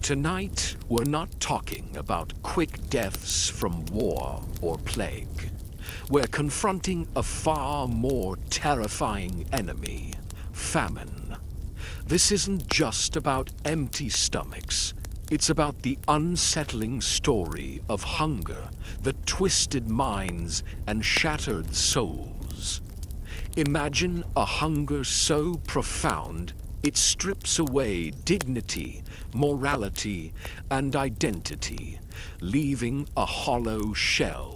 Tonight, we're not talking about quick deaths from war or plague. We're confronting a far more terrifying enemy, famine. This isn't just about empty stomachs. It's about the unsettling story of hunger that twisted minds and shattered souls. Imagine a hunger so profound it strips away dignity, morality, and identity, leaving a hollow shell.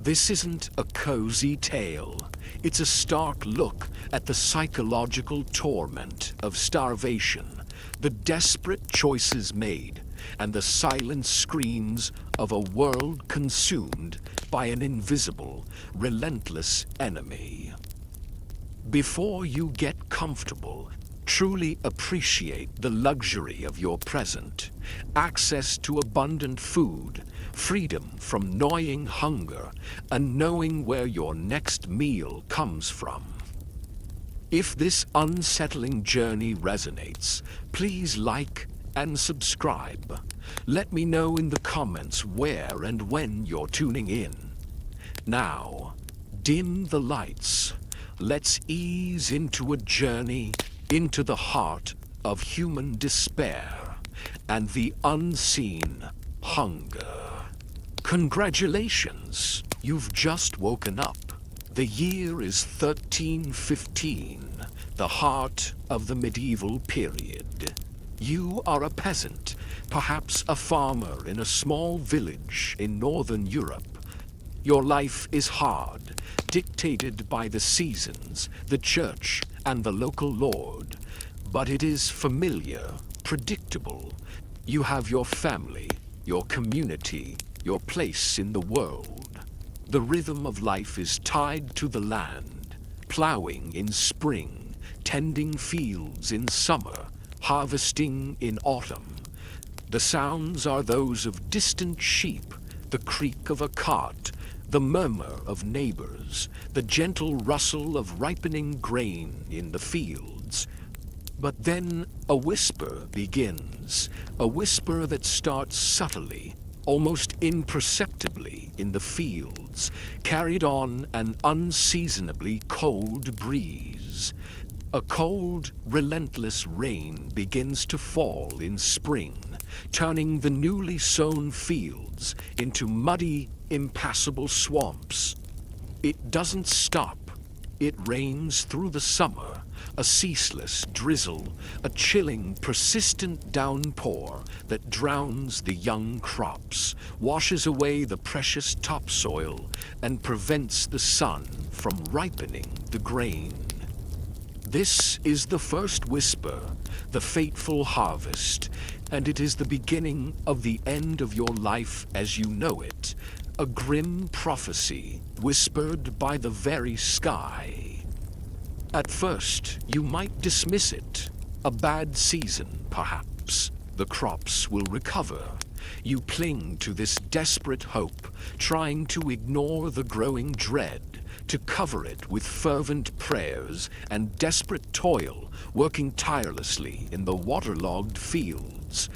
This isn't a cozy tale. It's a stark look at the psychological torment of starvation, the desperate choices made, and the silent screams of a world consumed by an invisible, relentless enemy. Before you get comfortable, truly appreciate the luxury of your present, access to abundant food, freedom from gnawing hunger, and knowing where your next meal comes from. If this unsettling journey resonates, please like and subscribe. Let me know in the comments where and when you're tuning in. Now, dim the lights. Let's ease into a journey into the heart of human despair and the unseen hunger. Congratulations, you've just woken up. The year is 1315, the heart of the medieval period. You are a peasant, perhaps a farmer in a small village in northern Europe. Your life is hard, dictated by the seasons, the church, and the local lord. But it is familiar, predictable. You have your family, your community, your place in the world. The rhythm of life is tied to the land, plowing in spring, tending fields in summer, harvesting in autumn. The sounds are those of distant sheep, the creak of a cart, the murmur of neighbors, the gentle rustle of ripening grain in the fields. But then a whisper begins, a whisper that starts subtly, almost imperceptibly in the fields, carried on an unseasonably cold breeze. A cold, relentless rain begins to fall in spring, turning the newly sown fields into muddy, impassable swamps. It doesn't stop. It rains through the summer, a ceaseless drizzle, a chilling, persistent downpour that drowns the young crops, washes away the precious topsoil, and prevents the sun from ripening the grain. This is the first whisper, the fateful harvest, and it is the beginning of the end of your life as you know it, a grim prophecy whispered by the very sky. At first, you might dismiss it. A bad season, perhaps. The crops will recover. You cling to this desperate hope, trying to ignore the growing dread, to cover it with fervent prayers and desperate toil, working tirelessly in the waterlogged fields.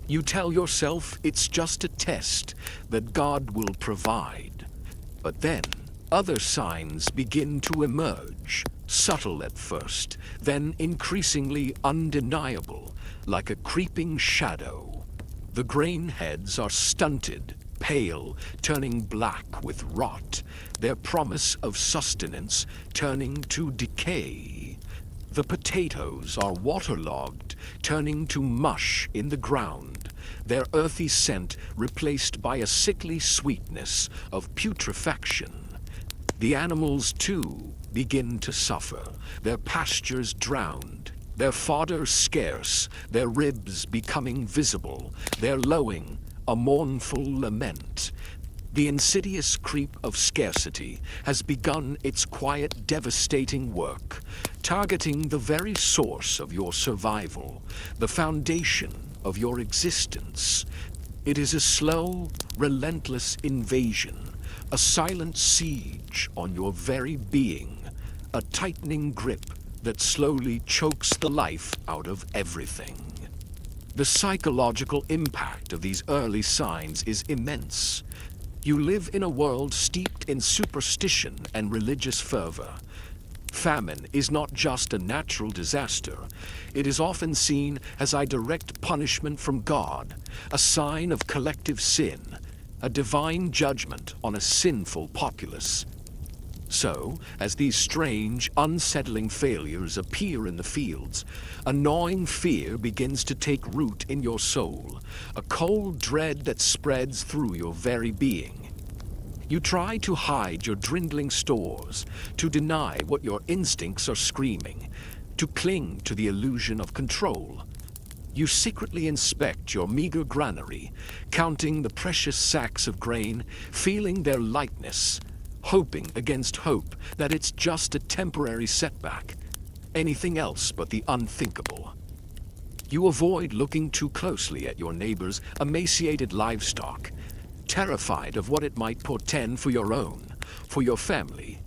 You tell yourself it's just a test, that God will provide. But then, other signs begin to emerge, subtle at first, then increasingly undeniable, like a creeping shadow. The grain heads are stunted, pale, turning black with rot, their promise of sustenance turning to decay. The potatoes are waterlogged, turning to mush in the ground, their earthy scent replaced by a sickly sweetness of putrefaction. The animals, too, begin to suffer, their pastures drowned, their fodder scarce, their ribs becoming visible, their lowing a mournful lament. The insidious creep of scarcity has begun its quiet, devastating work, targeting the very source of your survival, the foundation of your existence. It is a slow, relentless invasion, a silent siege on your very being, a tightening grip that slowly chokes the life out of everything. The psychological impact of these early signs is immense. You live in a world steeped in superstition and religious fervor. Famine is not just a natural disaster. It is often seen as a direct punishment from God, a sign of collective sin, a divine judgment on a sinful populace. So, as these strange, unsettling failures appear in the fields, a gnawing fear begins to take root in your soul, a cold dread that spreads through your very being. You try to hide your dwindling stores, to deny what your instincts are screaming, to cling to the illusion of control. You secretly inspect your meager granary, counting the precious sacks of grain, feeling their lightness, hoping against hope that it's just a temporary setback, anything else but the unthinkable. You avoid looking too closely at your neighbor's emaciated livestock, terrified of what it might portend for your own, for your family.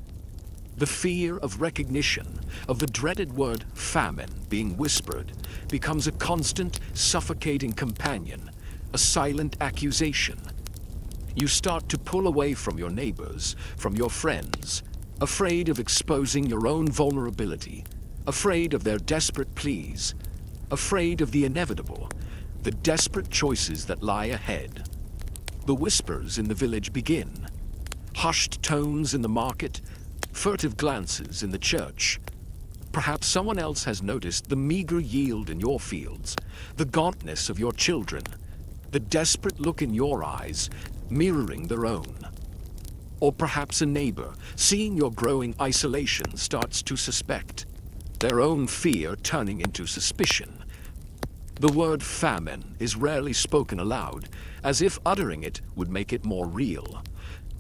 The fear of recognition, of the dreaded word famine being whispered, becomes a constant, suffocating companion, a silent accusation. You start to pull away from your neighbors, from your friends, afraid of exposing your own vulnerability, afraid of their desperate pleas, afraid of the inevitable, the desperate choices that lie ahead. The whispers in the village begin. Hushed tones in the market, furtive glances in the church. Perhaps someone else has noticed the meager yield in your fields, the gauntness of your children, the desperate look in your eyes, mirroring their own. Or perhaps a neighbor, seeing your growing isolation, starts to suspect, their own fear turning into suspicion. The word famine is rarely spoken aloud, as if uttering it would make it more real.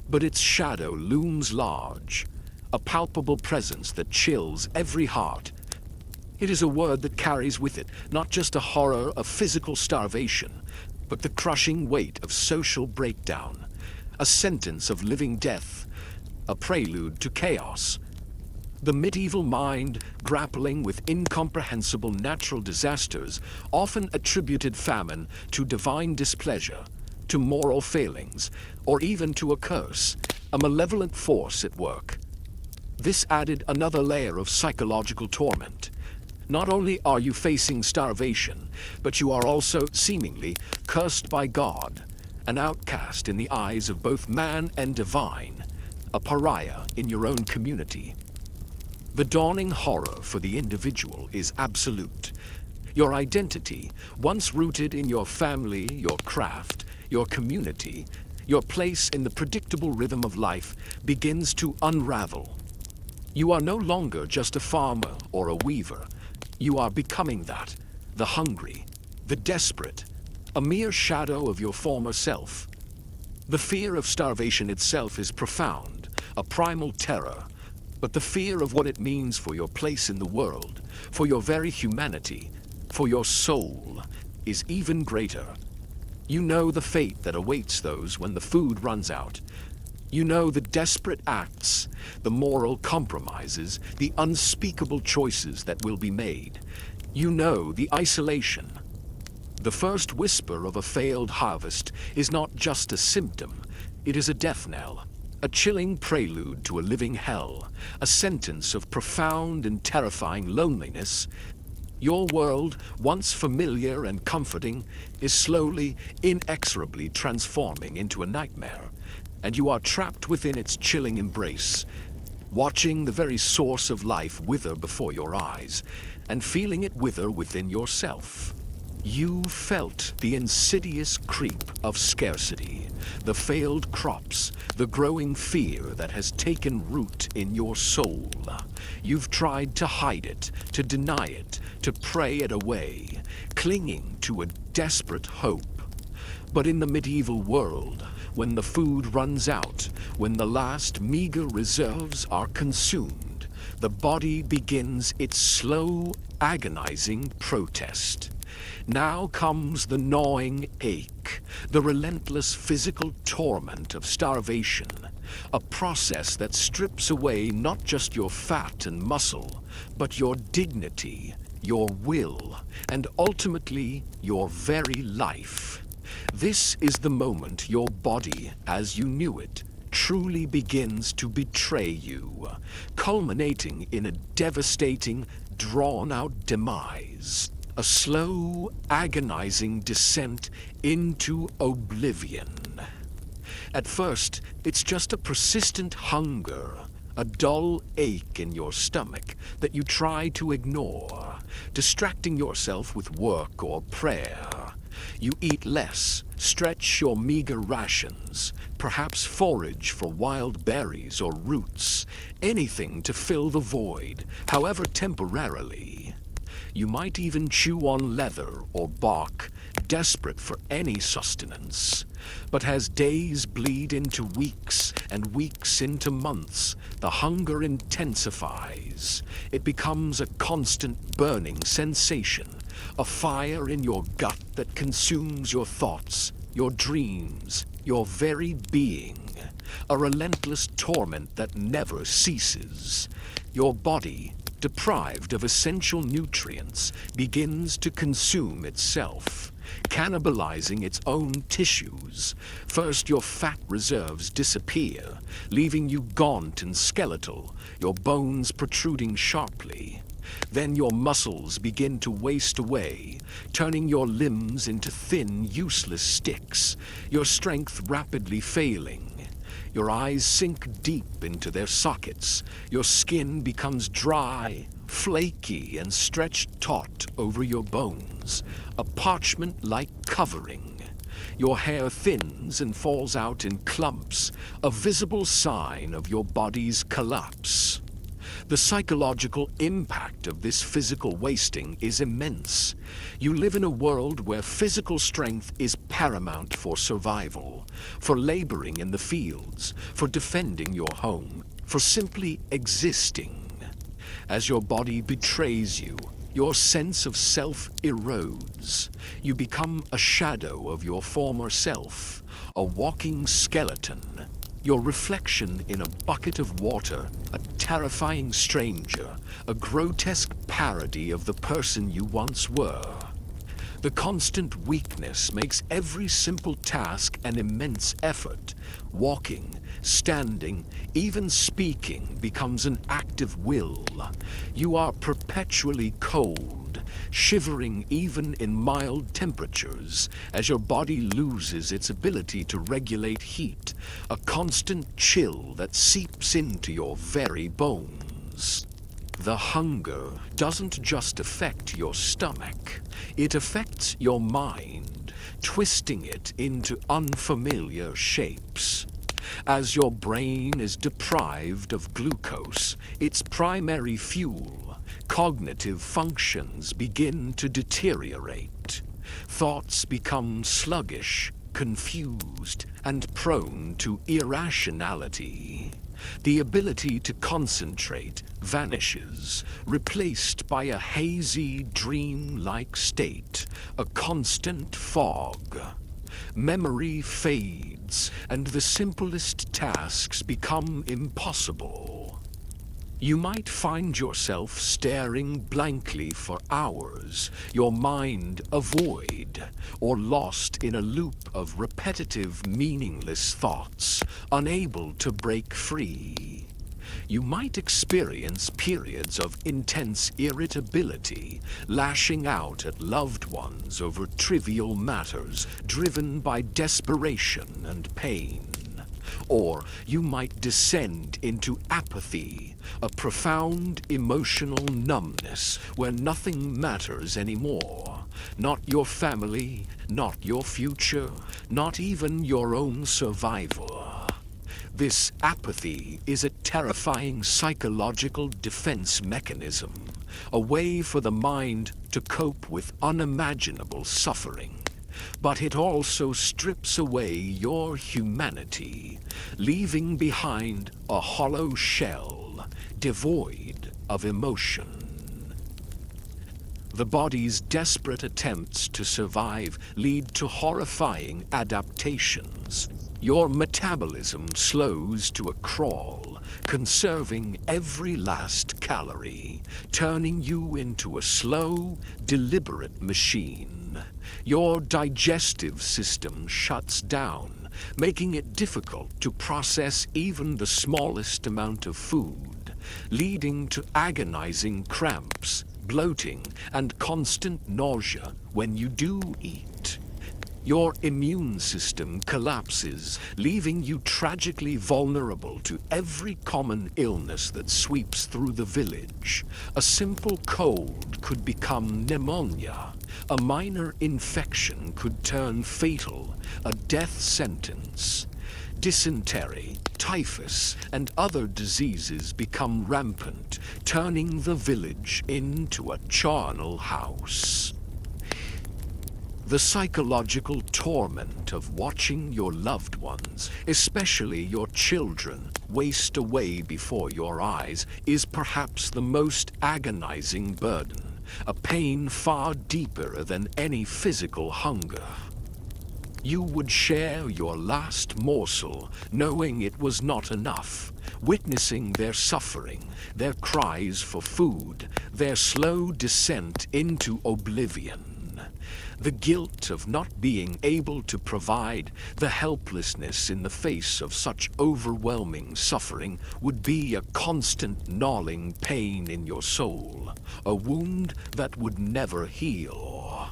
But its shadow looms large, a palpable presence that chills every heart. It is a word that carries with it not just a horror of physical starvation, but the crushing weight of social breakdown, a sentence of living death, a prelude to chaos. The medieval mind, grappling with incomprehensible natural disasters, often attributed famine to divine displeasure, to moral failings, or even to a curse, a malevolent force at work. This added another layer of psychological torment. Not only are you facing starvation, but you are also seemingly cursed by God, an outcast in the eyes of both man and divine, a pariah in your own community. The dawning horror for the individual is absolute. Your identity, once rooted in your family, your craft, your community, your place in the predictable rhythm of life, begins to unravel. You are no longer just a farmer or a weaver. You are becoming that, the hungry, the desperate, a mere shadow of your former self. The fear of starvation itself is profound, a primal terror, but the fear of what it means for your place in the world, for your very humanity, for your soul, is even greater. You know the fate that awaits those when the food runs out. You know the desperate acts, the moral compromises, the unspeakable choices that will be made. You know the isolation. The first whisper of a failed harvest is not just a symptom, it is a death knell, a chilling prelude to a living hell, a sentence of profound and terrifying loneliness. Your world, once familiar and comforting, is slowly, inexorably transforming into a nightmare, and you are trapped within its chilling embrace, watching the very source of life wither before your eyes, and feeling it wither within yourself. You felt the insidious creep of scarcity, the failed crops, the growing fear that has taken root in your soul. You've tried to hide it, to deny it, to pray it away, clinging to a desperate hope. But in the medieval world, when the food runs out, when the last meager reserves are consumed, the body begins its slow, agonizing protest. Now comes the gnawing ache, the relentless physical torment of starvation, a process that strips away not just your fat and muscle, but your dignity, your will, and ultimately your very life. This is the moment your body, as you knew it, truly begins to betray you, culminating in a devastating, drawn-out demise, a slow, agonizing descent into oblivion. At first, it's just a persistent hunger, a dull ache in your stomach that you try to ignore, distracting yourself with work or prayer. You eat less, stretch your meager rations, perhaps forage for wild berries or roots, anything to fill the void, however temporarily. You might even chew on leather or bark, desperate for any sustenance. But as days bleed into weeks and weeks into months, the hunger intensifies. It becomes a constant burning sensation, a fire in your gut that consumes your thoughts, your dreams, your very being. A relentless torment that never ceases. Your body, deprived of essential nutrients, begins to consume itself, cannibalizing its own tissues. First, your fat reserves disappear, leaving you gaunt and skeletal, your bones protruding sharply. Then your muscles begin to waste away, turning your limbs into thin, useless sticks, your strength rapidly failing. Your eyes sink deep into their sockets, your skin becomes dry, flaky, and stretched taut over your bones, a parchment-like covering. Your hair thins and falls out in clumps, a visible sign of your body's collapse. The psychological impact of this physical wasting is immense. You live in a world where physical strength is paramount for survival, for laboring in the fields, for defending your home, for simply existing. As your body betrays you, your sense of self erodes. You become a shadow of your former self, a walking skeleton. Your reflection in a bucket of water, a terrifying stranger, a grotesque parody of the person you once were. The constant weakness makes every simple task an immense effort. Walking, standing, even speaking becomes an act of will. You are perpetually cold, shivering even in mild temperatures as your body loses its ability to regulate heat, a constant chill that seeps into your very bones. The hunger doesn't just affect your stomach, it affects your mind, twisting it into unfamiliar shapes. As your brain is deprived of glucose, its primary fuel, cognitive functions begin to deteriorate. Thoughts become sluggish, confused, and prone to irrationality. The ability to concentrate vanishes, replaced by a hazy, dream-like state, a constant fog. Memory fades, and the simplest tasks become impossible. You might find yourself staring blankly for hours, your mind a void, or lost in a loop of repetitive, meaningless thoughts, unable to break free. You might experience periods of intense irritability, lashing out at loved ones over trivial matters, driven by desperation and pain. Or you might descend into apathy, a profound emotional numbness where nothing matters anymore. Not your family, not your future, not even your own survival. This apathy is a terrifying psychological defense mechanism, a way for the mind to cope with unimaginable suffering. But it also strips away your humanity, leaving behind a hollow shell, devoid of emotion. The body's desperate attempts to survive lead to horrifying adaptations. Your metabolism slows to a crawl, conserving every last calorie, turning you into a slow, deliberate machine. Your digestive system shuts down, making it difficult to process even the smallest amount of food, leading to agonizing cramps, bloating, and constant nausea when you do eat. Your immune system collapses, leaving you tragically vulnerable to every common illness that sweeps through the village. A simple cold could become pneumonia. A minor infection could turn fatal, a death sentence. Dysentery, typhus, and other diseases become rampant, turning the village into a charnel house. The psychological torment of watching your loved ones, especially your children, waste away before your eyes is perhaps the most agonizing burden, a pain far deeper than any physical hunger. You would share your last morsel, knowing it was not enough, witnessing their suffering, their cries for food, their slow descent into oblivion. The guilt of not being able to provide, the helplessness in the face of such overwhelming suffering would be a constant gnawing pain in your soul, a wound that would never heal.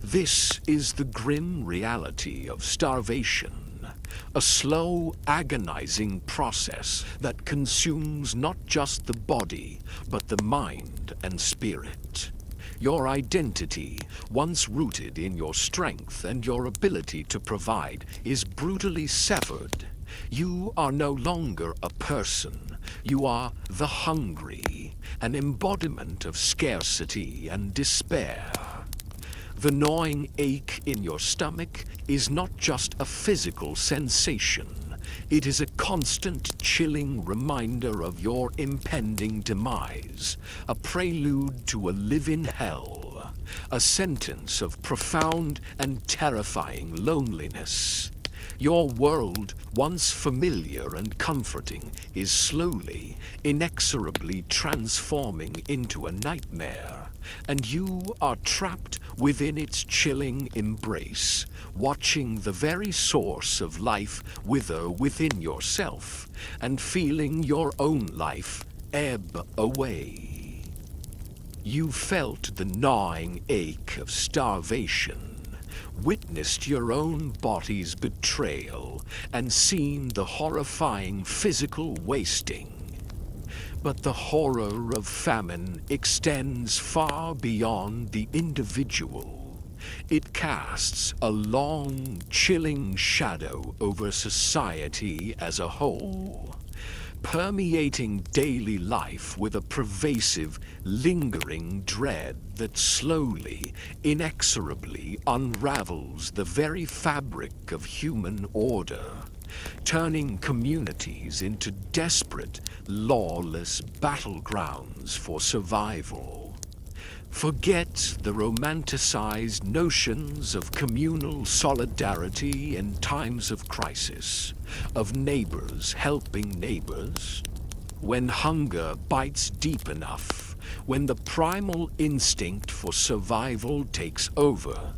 This is the grim reality of starvation, a slow, agonizing process that consumes not just the body, but the mind and spirit. Your identity, once rooted in your strength and your ability to provide, is brutally severed. You are no longer a person. You are the hungry, an embodiment of scarcity and despair. The gnawing ache in your stomach is not just a physical sensation. It is a constant, chilling reminder of your impending demise, a prelude to a living hell, a sentence of profound and terrifying loneliness. Your world, once familiar and comforting, is slowly, inexorably transforming into a nightmare, and you are trapped within its chilling embrace, watching the very source of life wither within yourself, and feeling your own life ebb away. You felt the gnawing ache of starvation, witnessed your own body's betrayal, and seen the horrifying physical wasting. But the horror of famine extends far beyond the individual. It casts a long, chilling shadow over society as a whole, permeating daily life with a pervasive, lingering dread that slowly, inexorably unravels the very fabric of human order, turning communities into desperate, lawless battlegrounds for survival. Forget the romanticized notions of communal solidarity in times of crisis, of neighbors helping neighbors. When hunger bites deep enough, when the primal instinct for survival takes over,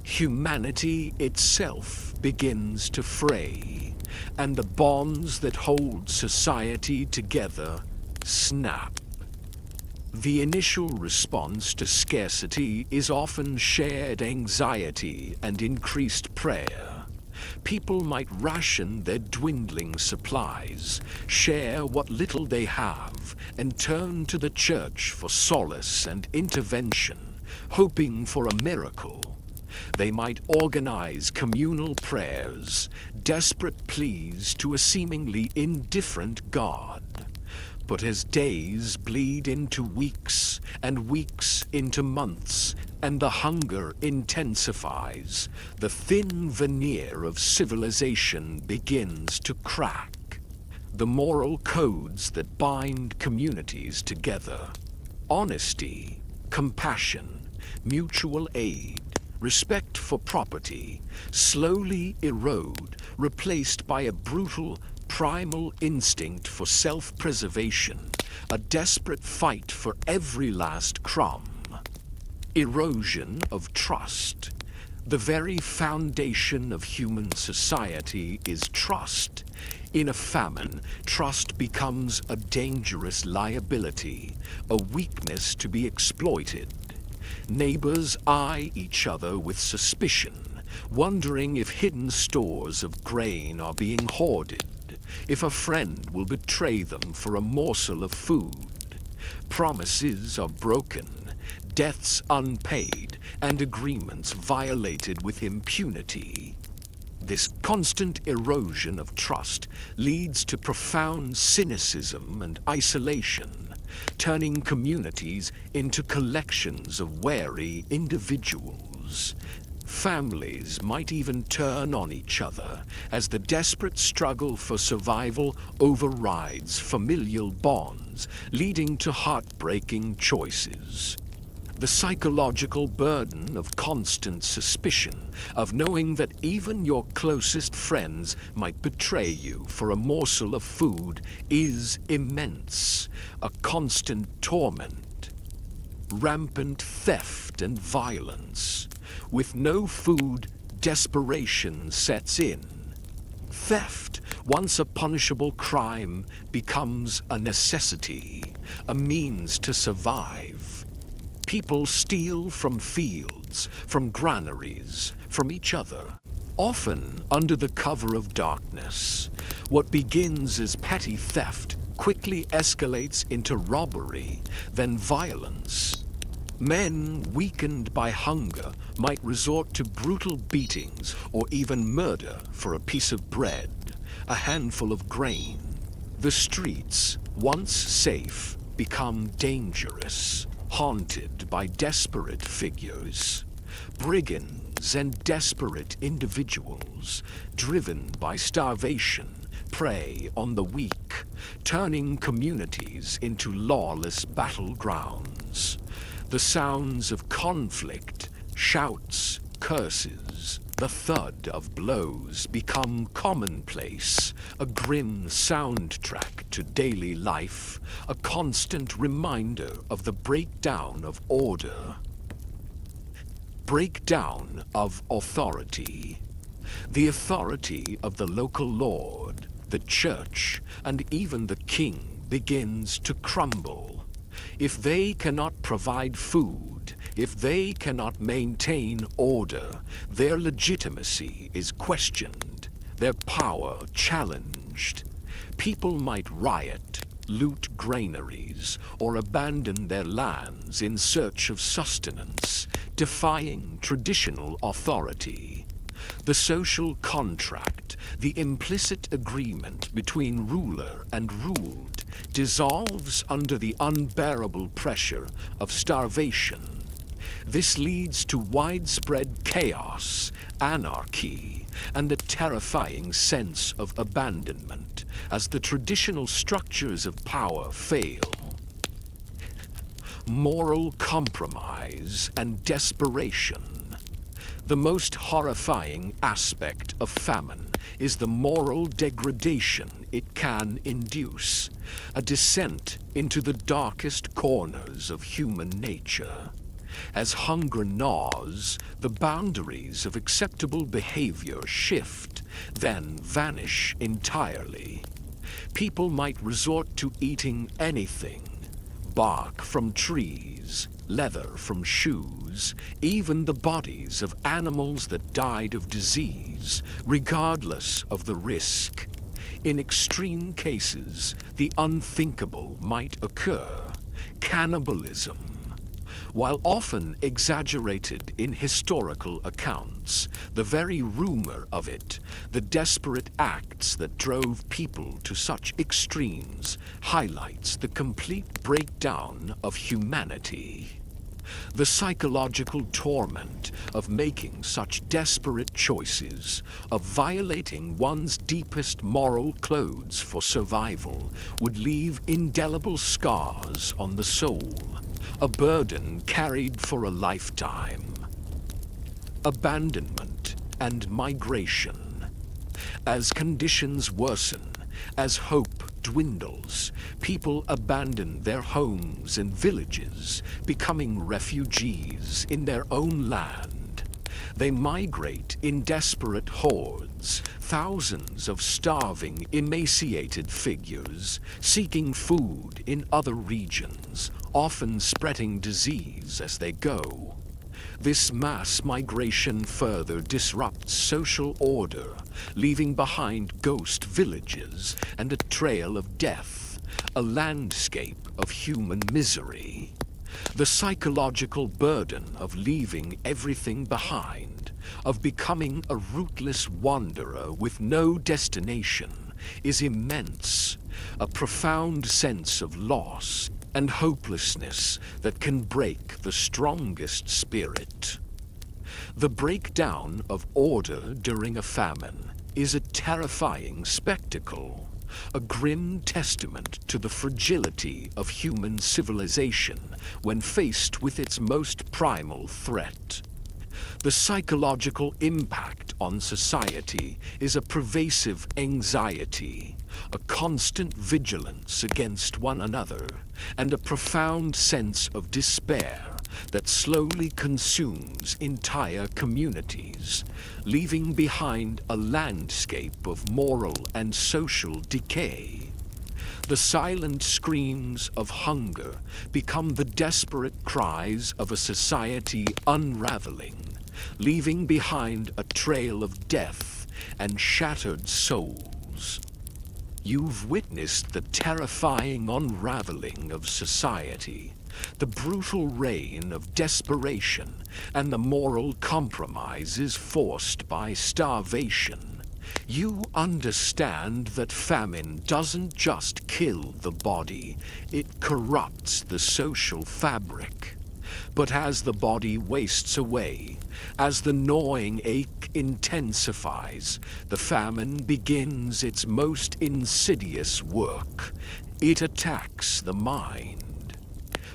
humanity itself begins to fray, and the bonds that hold society together snap. The initial response to scarcity is often shared anxiety and increased prayer. People might ration their dwindling supplies, share what little they have, and turn to the church for solace and intervention, hoping for a miracle. They might organize communal prayers, desperate pleas to a seemingly indifferent God. But as days bleed into weeks, and weeks into months, and the hunger intensifies, the thin veneer of civilization begins to crack. The moral codes that bind communities together, honesty, compassion, mutual aid, respect for property, slowly erode, replaced by a brutal, primal instinct for self-preservation, a desperate fight for every last crumb. Erosion of trust. The very foundation of human society is trust. In a famine, trust becomes a dangerous liability, a weakness to be exploited. Neighbors eye each other with suspicion, wondering if hidden stores of grain are being hoarded, if a friend will betray them for a morsel of food. Promises are broken, debts unpaid, and agreements violated with impunity. This constant erosion of trust leads to profound cynicism and isolation, turning communities into collections of wary individuals. Families might even turn on each other as the desperate struggle for survival overrides familial bonds, leading to heartbreaking choices. The psychological burden of constant suspicion, of knowing that even your closest friends might betray you for a morsel of food, is immense, a constant torment. Rampant theft and violence. With no food, desperation sets in. Theft, once a punishable crime, becomes a necessity, a means to survive. People steal from fields, from granaries, from each other, often under the cover of darkness. What begins as petty theft quickly escalates into robbery, then violence. Men weakened by hunger might resort to brutal beatings or even murder for a piece of bread, a handful of grain. The streets, once safe, become dangerous, haunted by desperate figures, brigands and desperate individuals, driven by starvation, prey on the weak, turning communities into lawless battlegrounds. The sounds of conflict, shouts, curses, the thud of blows become commonplace, a grim soundtrack to daily life, a constant reminder of the breakdown of order. Breakdown of authority. The authority of the local lord, the church, and even the king begins to crumble. If they cannot provide food, if they cannot maintain order, their legitimacy is questioned, their power challenged. People might riot, loot granaries, or abandon their lands in search of sustenance, defying traditional authority. The social contract, the implicit agreement between ruler and ruled, dissolves under the unbearable pressure of starvation. This leads to widespread chaos, anarchy, and a terrifying sense of abandonment as the traditional structures of power fail. Moral compromise and desperation. The most horrifying aspect of famine is the moral degradation it can induce, a descent into the darkest corners of human nature. As hunger gnaws, the boundaries of acceptable behavior shift, then vanish entirely. People might resort to eating anything: bark from trees, leather from shoes, even the bodies of animals that died of disease, regardless of the risk. In extreme cases, the unthinkable might occur: cannibalism. While often exaggerated in historical accounts, the very rumor of it, the desperate acts that drove people to such extremes, highlights the complete breakdown of humanity. The psychological torment of making such desperate choices, of violating one's deepest moral codes for survival, would leave indelible scars on the soul, a burden carried for a lifetime. Abandonment and migration. As conditions worsen, As hope dwindles, people abandon their homes and villages, becoming refugees in their own land. They migrate in desperate hordes, thousands of starving, emaciated figures, seeking food in other regions, often spreading disease as they go. This mass migration further disrupts social order, leaving behind ghost villages and a trail of death, a landscape of human misery. The psychological burden of leaving everything behind, of becoming a rootless wanderer with no destination, is immense, a profound sense of loss and hopelessness that can break the strongest spirit. The breakdown of order during a famine is a terrifying spectacle, a grim testament to the fragility of human civilization when faced with its most primal threat. The psychological impact on society is a pervasive anxiety, a constant vigilance against one another, and a profound sense of despair that slowly consumes entire communities, leaving behind a landscape of moral and social decay. The silent screams of hunger become the desperate cries of a society unraveling, leaving behind a trail of death and shattered souls. You've witnessed the terrifying unraveling of society, the brutal reign of desperation, and the moral compromises forced by starvation. You understand that famine doesn't just kill the body, it corrupts the social fabric. But as the body wastes away, as the gnawing ache intensifies, the famine begins its most insidious work. It attacks the mind.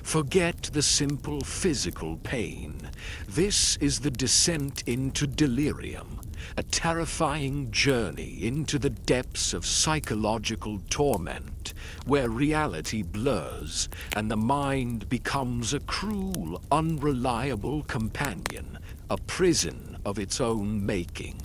Forget the simple physical pain. This is the descent into delirium, a terrifying journey into the depths of psychological torment, where reality blurs and the mind becomes a cruel, unreliable companion, a prison of its own making.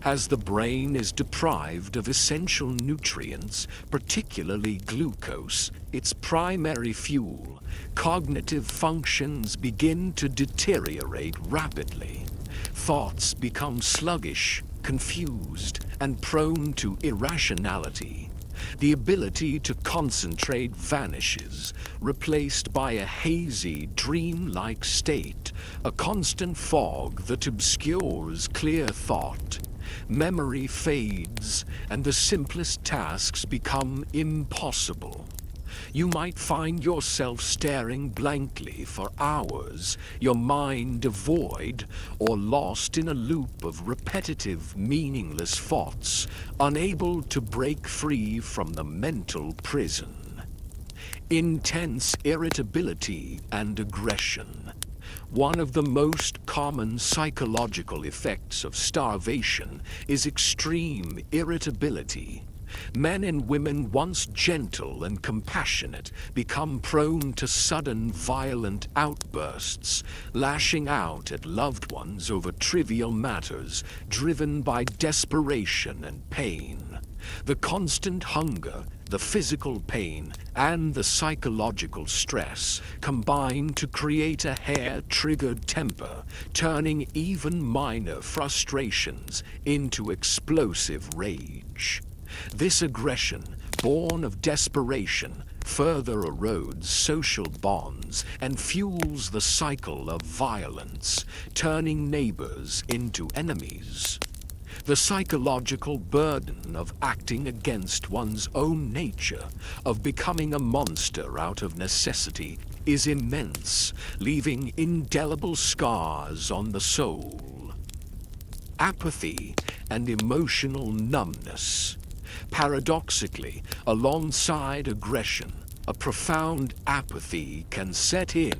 As the brain is deprived of essential nutrients, particularly glucose, its primary fuel, cognitive functions begin to deteriorate rapidly. Thoughts become sluggish, confused, and prone to irrationality. The ability to concentrate vanishes, replaced by a hazy, dream-like state, a constant fog that obscures clear thought. Memory fades, and the simplest tasks become impossible. You might find yourself staring blankly for hours, your mind devoid or lost in a loop of repetitive, meaningless thoughts, unable to break free from the mental prison. Intense irritability and aggression. One of the most common psychological effects of starvation is extreme irritability. Men and women once gentle and compassionate become prone to sudden violent outbursts, lashing out at loved ones over trivial matters, driven by desperation and pain. The constant hunger, the physical pain, and the psychological stress combine to create a hair-triggered temper, turning even minor frustrations into explosive rage. This aggression, born of desperation, further erodes social bonds and fuels the cycle of violence, turning neighbors into enemies. The psychological burden of acting against one's own nature, of becoming a monster out of necessity, is immense, leaving indelible scars on the soul. Apathy and emotional numbness. Paradoxically, alongside aggression, a profound apathy can set in,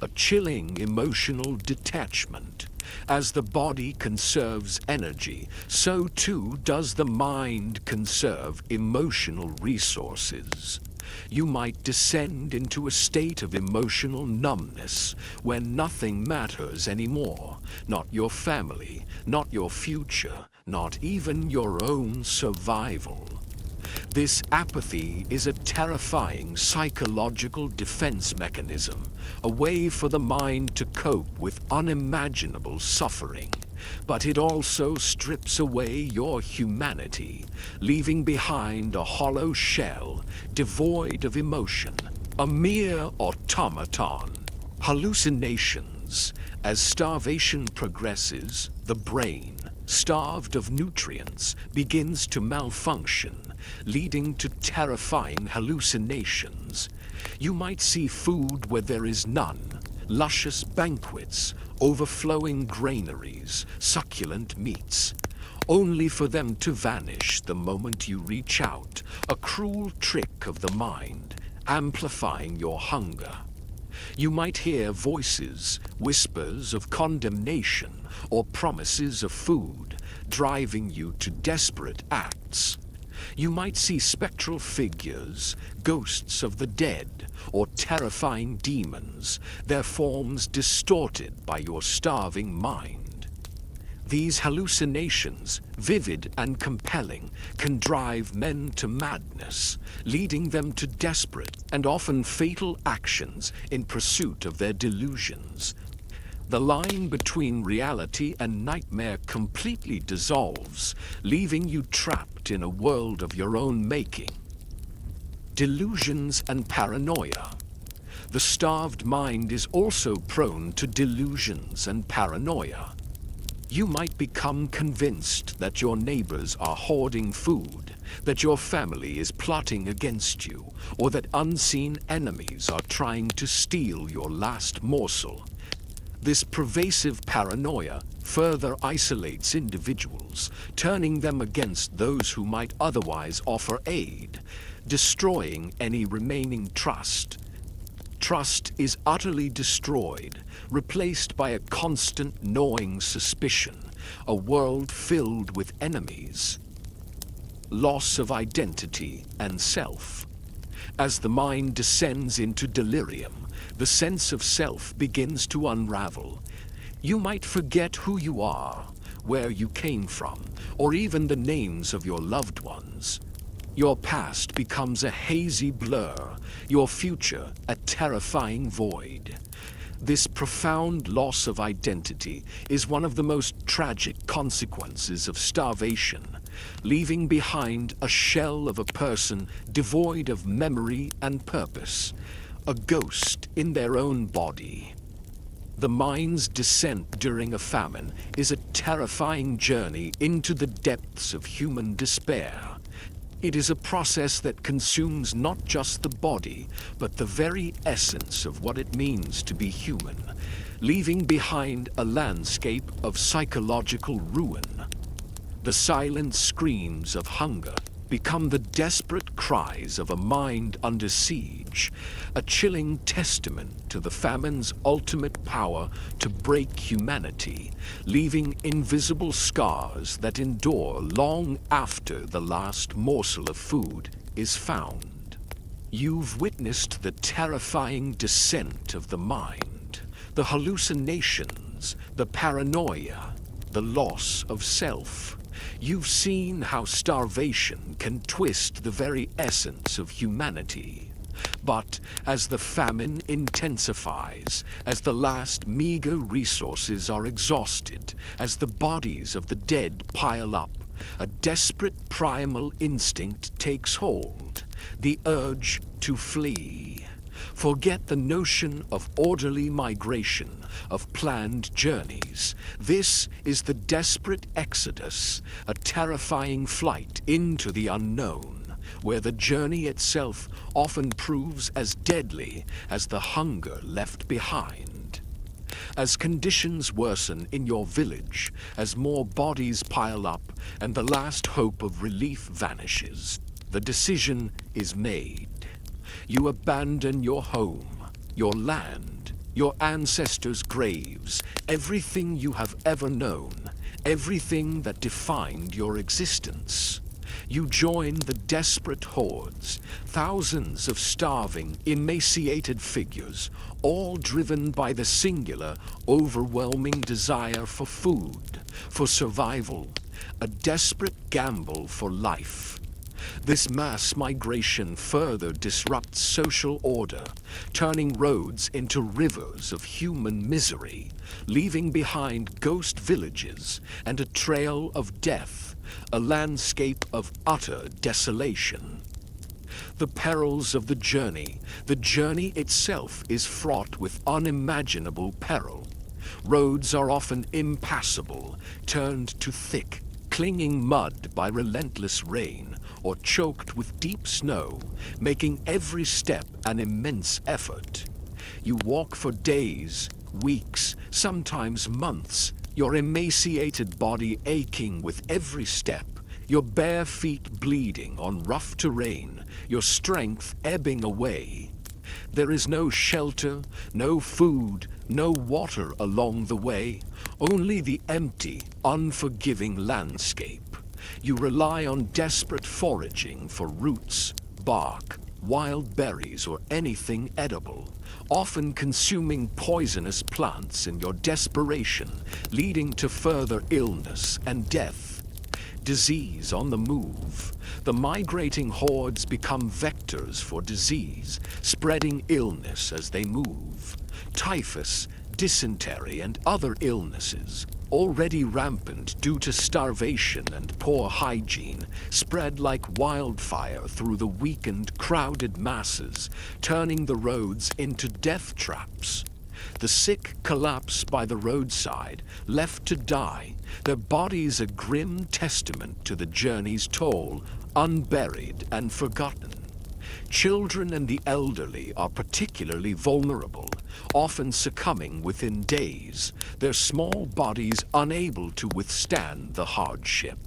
a chilling emotional detachment, As the body conserves energy, so too does the mind conserve emotional resources. You might descend into a state of emotional numbness when nothing matters anymore, not your family, not your future, not even your own survival. This apathy is a terrifying psychological defense mechanism, a way for the mind to cope with unimaginable suffering. But it also strips away your humanity, leaving behind a hollow shell, devoid of emotion, a mere automaton. Hallucinations. As starvation progresses, the brain, starved of nutrients, begins to malfunction, leading to terrifying hallucinations. You might see food where there is none, luscious banquets, overflowing granaries, succulent meats, only for them to vanish the moment you reach out, a cruel trick of the mind, amplifying your hunger. You might hear voices, whispers of condemnation, or promises of food, driving you to desperate acts. You might see spectral figures, ghosts of the dead, or terrifying demons, their forms distorted by your starving mind. These hallucinations, vivid and compelling, can drive men to madness, leading them to desperate and often fatal actions in pursuit of their delusions. The line between reality and nightmare completely dissolves, leaving you trapped in a world of your own making. Delusions and paranoia. The starved mind is also prone to delusions and paranoia. You might become convinced that your neighbors are hoarding food, that your family is plotting against you, or that unseen enemies are trying to steal your last morsel. This pervasive paranoia further isolates individuals, turning them against those who might otherwise offer aid, destroying any remaining trust. Trust is utterly destroyed, replaced by a constant gnawing suspicion, a world filled with enemies. Loss of identity and self. As the mind descends into delirium, the sense of self begins to unravel. You might forget who you are, where you came from, or even the names of your loved ones. Your past becomes a hazy blur, your future a terrifying void. This profound loss of identity is one of the most tragic consequences of starvation, leaving behind a shell of a person devoid of memory and purpose, a ghost in their own body. The mind's descent during a famine is a terrifying journey into the depths of human despair. It is a process that consumes not just the body, but the very essence of what it means to be human, leaving behind a landscape of psychological ruin. The silent screams of hunger become the desperate cries of a mind under siege, a chilling testament to the famine's ultimate power to break humanity, leaving invisible scars that endure long after the last morsel of food is found. You've witnessed the terrifying descent of the mind, the hallucinations, the paranoia, the loss of self. You've seen how starvation can twist the very essence of humanity. But as the famine intensifies, as the last meager resources are exhausted, as the bodies of the dead pile up, a desperate primal instinct takes hold, the urge to flee. Forget the notion of orderly migration, of planned journeys. This is the desperate exodus, a terrifying flight into the unknown, where the journey itself often proves as deadly as the hunger left behind. As conditions worsen in your village, as more bodies pile up and the last hope of relief vanishes, the decision is made. You abandon your home, your land, your ancestors' graves, everything you have ever known, everything that defined your existence. You join the desperate hordes, thousands of starving, emaciated figures, all driven by the singular, overwhelming desire for food, for survival, a desperate gamble for life. This mass migration further disrupts social order, turning roads into rivers of human misery, leaving behind ghost villages and a trail of death, a landscape of utter desolation. The perils of the journey itself is fraught with unimaginable peril. Roads are often impassable, turned to thick, clinging mud by relentless rain, or choked with deep snow, making every step an immense effort. You walk for days, weeks, sometimes months, your emaciated body aching with every step, your bare feet bleeding on rough terrain, your strength ebbing away. There is no shelter, no food, no water along the way, only the empty, unforgiving landscape. You rely on desperate foraging for roots, bark, wild berries, or anything edible, often consuming poisonous plants in your desperation, leading to further illness and death. Disease on the move. The migrating hordes become vectors for disease, spreading illness as they move. Typhus, dysentery, and other illnesses, already rampant due to starvation and poor hygiene, spread like wildfire through the weakened, crowded masses, turning the roads into death traps. The sick collapse by the roadside, left to die, their bodies a grim testament to the journey's toll, unburied and forgotten. Children and the elderly are particularly vulnerable, often succumbing within days, their small bodies unable to withstand the hardship.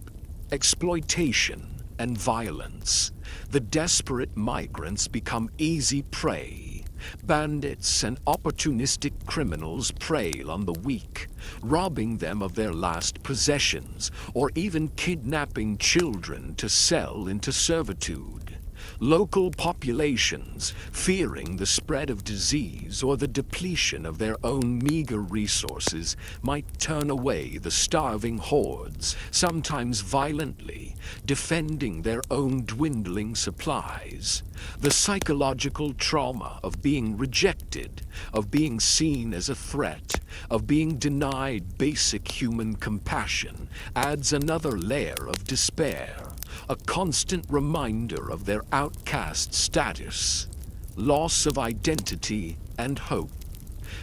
Exploitation and violence. The desperate migrants become easy prey. Bandits and opportunistic criminals prey on the weak, robbing them of their last possessions, or even kidnapping children to sell into servitude. Local populations, fearing the spread of disease or the depletion of their own meager resources, might turn away the starving hordes, sometimes violently, defending their own dwindling supplies. The psychological trauma of being rejected, of being seen as a threat, of being denied basic human compassion, adds another layer of despair. A constant reminder of their outcast status, loss of identity and hope.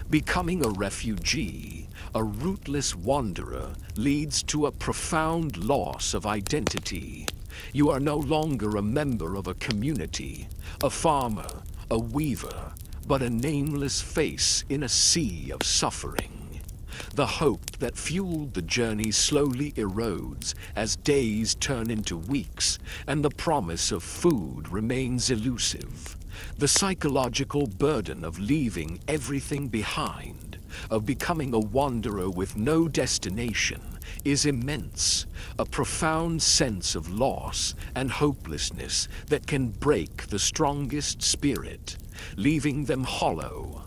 Becoming a refugee, a rootless wanderer, leads to a profound loss of identity. You are no longer a member of a community, a farmer, a weaver, but a nameless face in a sea of suffering. The hope that fueled the journey slowly erodes as days turn into weeks, and the promise of food remains elusive. The psychological burden of leaving everything behind, of becoming a wanderer with no destination, is immense, a profound sense of loss and hopelessness that can break the strongest spirit, leaving them hollow.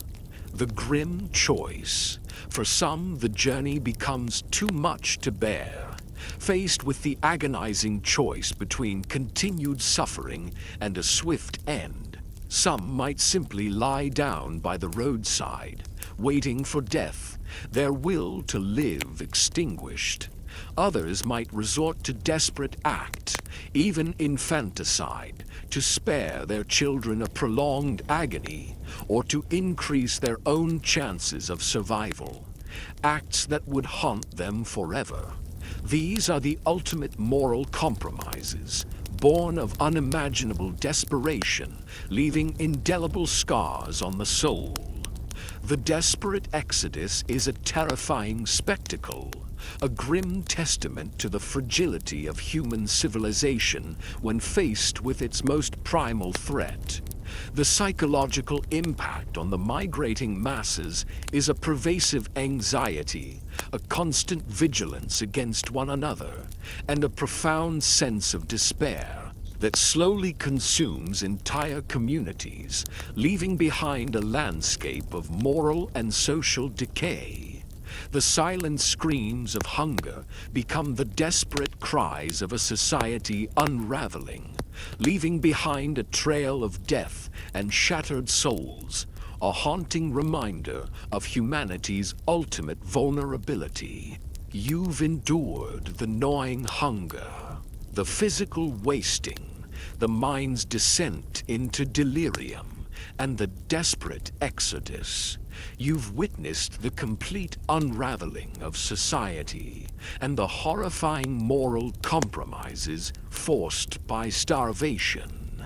The grim choice. For some, the journey becomes too much to bear. Faced with the agonizing choice between continued suffering and a swift end, some might simply lie down by the roadside, waiting for death, their will to live extinguished. Others might resort to desperate acts, even infanticide, to spare their children a prolonged agony, or to increase their own chances of survival. Acts that would haunt them forever. These are the ultimate moral compromises, born of unimaginable desperation, leaving indelible scars on the soul. The desperate exodus is a terrifying spectacle, a grim testament to the fragility of human civilization when faced with its most primal threat. The psychological impact on the migrating masses is a pervasive anxiety, a constant vigilance against one another, and a profound sense of despair that slowly consumes entire communities, leaving behind a landscape of moral and social decay. The silent screams of hunger become the desperate cries of a society unraveling, leaving behind a trail of death and shattered souls, a haunting reminder of humanity's ultimate vulnerability. You've endured the gnawing hunger, the physical wasting, the mind's descent into delirium, and the desperate exodus. You've witnessed the complete unraveling of society and the horrifying moral compromises forced by starvation.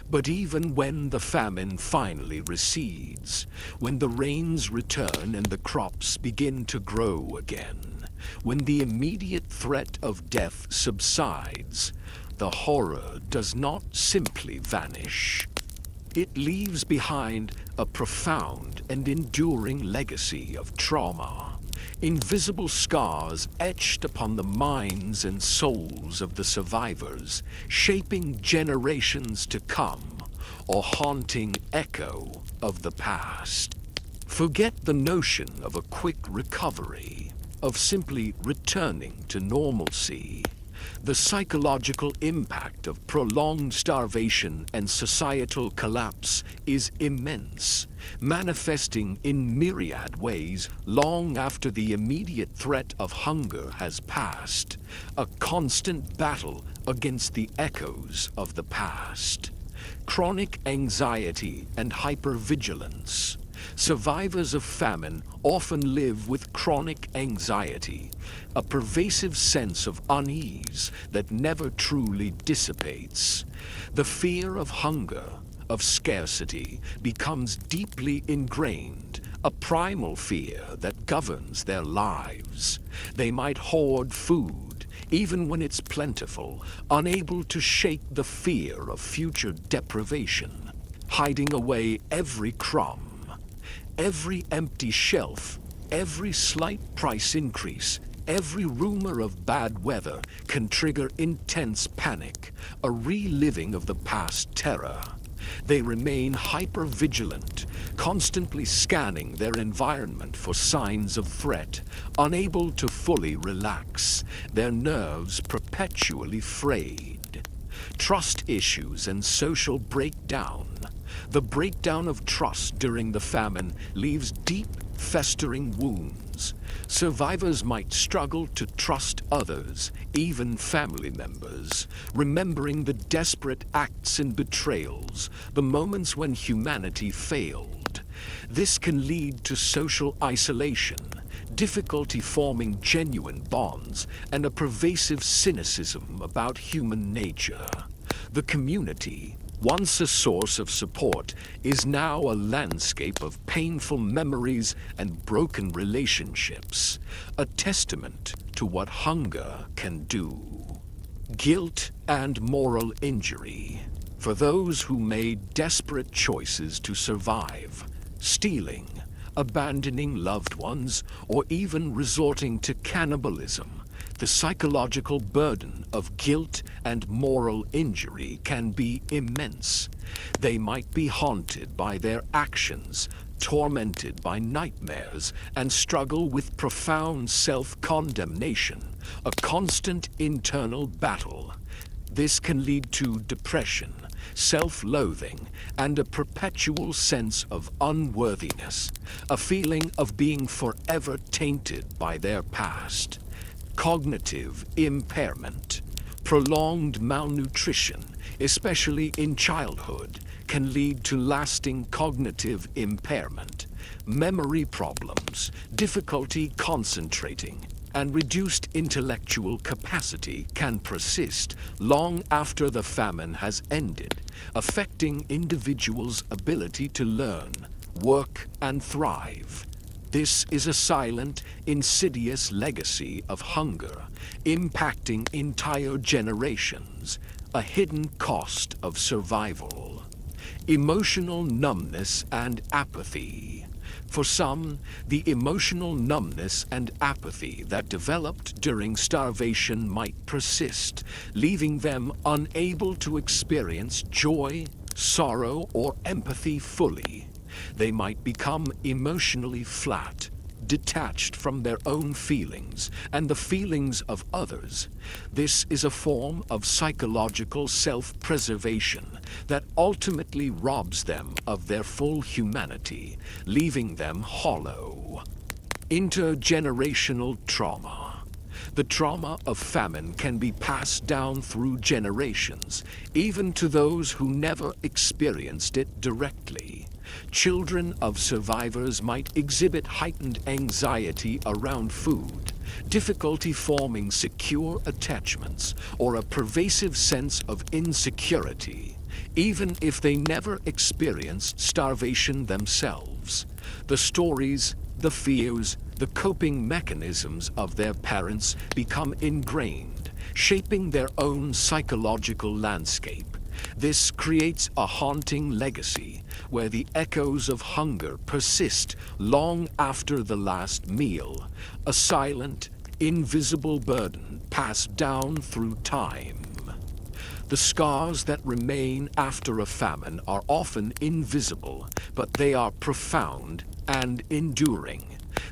But even when the famine finally recedes, when the rains return and the crops begin to grow again, when the immediate threat of death subsides, the horror does not simply vanish. It leaves behind a profound and enduring legacy of trauma, invisible scars etched upon the minds and souls of the survivors, shaping generations to come, a haunting echo of the past. Forget the notion of a quick recovery, of simply returning to normalcy. The psychological impact of prolonged starvation and societal collapse is immense, manifesting in myriad ways long after the immediate threat of hunger has passed, a constant battle against the echoes of the past. Chronic anxiety and hypervigilance. Survivors of famine often live with chronic anxiety, a pervasive sense of unease that never truly dissipates. The fear of hunger, of scarcity, becomes deeply ingrained, a primal fear that governs their lives. They might hoard food, even when it's plentiful, unable to shake the fear of future deprivation, hiding away every crumb. Every empty shelf, every slight price increase, every rumor of bad weather can trigger intense panic, a reliving of the past terror. They remain hyper-vigilant, constantly scanning their environment for signs of threat, unable to fully relax, their nerves perpetually frayed. Trust issues and social breakdown. The breakdown of trust during the famine leaves deep, festering wounds. Survivors might struggle to trust others, even family members, remembering the desperate acts and betrayals, the moments when humanity failed. This can lead to social isolation, difficulty forming genuine bonds, and a pervasive cynicism about human nature. The community, once a source of support, is now a landscape of painful memories and broken relationships, a testament to what hunger can do. Guilt and moral injury. For those who made desperate choices to survive, stealing, abandoning loved ones, or even resorting to cannibalism, the psychological burden of guilt and moral injury can be immense. They might be haunted by their actions, tormented by nightmares, and struggle with profound self-condemnation, a constant internal battle. This can lead to depression, self-loathing, and a perpetual sense of unworthiness, a feeling of being forever tainted by their past. Cognitive impairment. Prolonged malnutrition, especially in childhood, can lead to lasting cognitive impairment. Memory problems, difficulty concentrating, and reduced intellectual capacity can persist long after the famine has ended, affecting individuals' ability to learn, work, and thrive. This is a silent, insidious legacy of hunger, impacting entire generations, a hidden cost of survival. Emotional numbness and apathy. For some, the emotional numbness and apathy that developed during starvation might persist, leaving them unable to experience joy, sorrow, or empathy fully. They might become emotionally flat, detached from their own feelings and the feelings of others. This is a form of psychological self-preservation that ultimately robs them of their full humanity, leaving them hollow. Intergenerational trauma. The trauma of famine can be passed down through generations, even to those who never experienced it directly. Children of survivors might exhibit heightened anxiety around food, difficulty forming secure attachments, or a pervasive sense of insecurity, even if they never experienced starvation themselves. The stories, the fears, the coping mechanisms of their parents become ingrained, shaping their own psychological landscape. This creates a haunting legacy where the echoes of hunger persist long after the last meal, a silent, invisible burden passed down through time. The scars that remain after a famine are often invisible, but they are profound and enduring.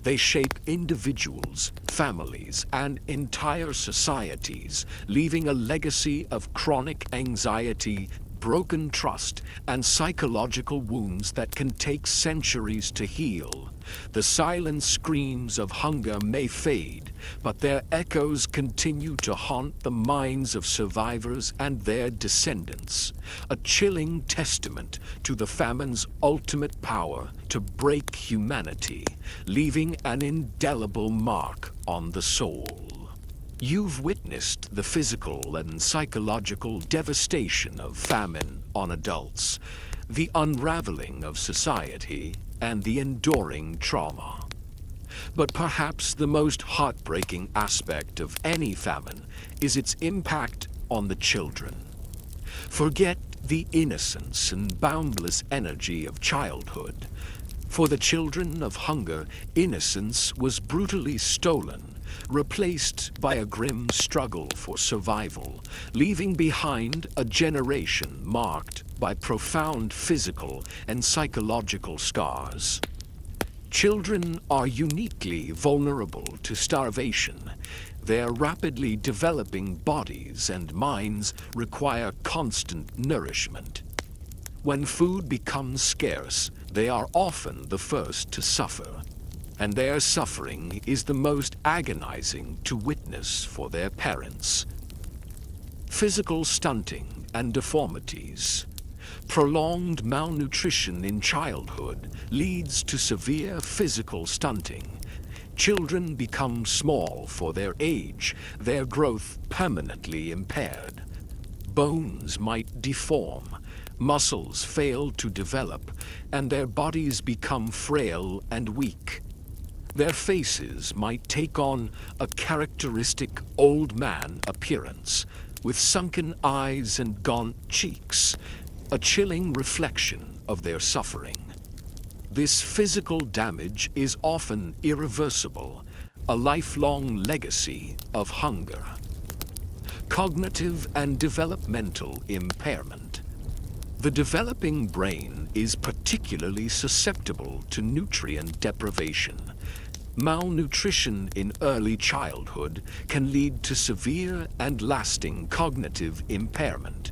They shape individuals, families, and entire societies, leaving a legacy of chronic anxiety, broken trust, and psychological wounds that can take centuries to heal. The silent screams of hunger may fade, but their echoes continue to haunt the minds of survivors and their descendants, a chilling testament to the famine's ultimate power to break humanity, leaving an indelible mark on the soul. You've witnessed the physical and psychological devastation of famine on adults, the unraveling of society, and the enduring trauma. But perhaps the most heartbreaking aspect of any famine is its impact on the children. Forget the innocence and boundless energy of childhood. For the children of hunger, innocence was brutally stolen, replaced by a grim struggle for survival, leaving behind a generation marked by profound physical and psychological scars. Children are uniquely vulnerable to starvation. Their rapidly developing bodies and minds require constant nourishment. When food becomes scarce, they are often the first to suffer, and their suffering is the most agonizing to witness for their parents. Physical stunting and deformities. Prolonged malnutrition in childhood leads to severe physical stunting. Children become small for their age, their growth permanently impaired. Bones might deform, muscles fail to develop, and their bodies become frail and weak. Their faces might take on a characteristic old man appearance, with sunken eyes and gaunt cheeks, a chilling reflection of their suffering. This physical damage is often irreversible, a lifelong legacy of hunger. Cognitive and developmental impairment. The developing brain is particularly susceptible to nutrient deprivation. Malnutrition in early childhood can lead to severe and lasting cognitive impairment.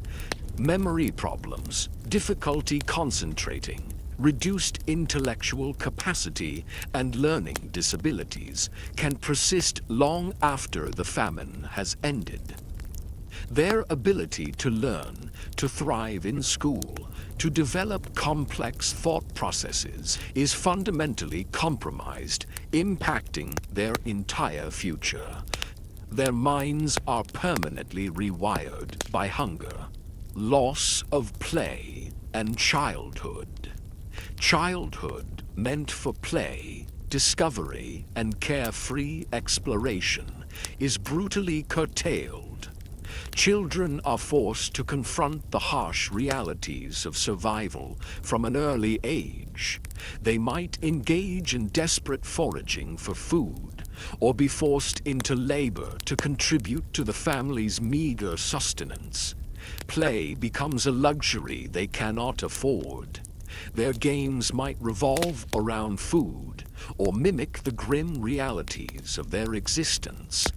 Memory problems, difficulty concentrating, reduced intellectual capacity, and learning disabilities can persist long after the famine has ended. Their ability to learn, to thrive in school, to develop complex thought processes is fundamentally compromised, impacting their entire future. Their minds are permanently rewired by hunger. Loss of play and childhood. Childhood, meant for play, discovery and carefree exploration is brutally curtailed. Children are forced to confront the harsh realities of survival from an early age. They might engage in desperate foraging for food, or be forced into labor to contribute to the family's meager sustenance. Play becomes a luxury they cannot afford. Their games might revolve around food, or mimic the grim realities of their existence.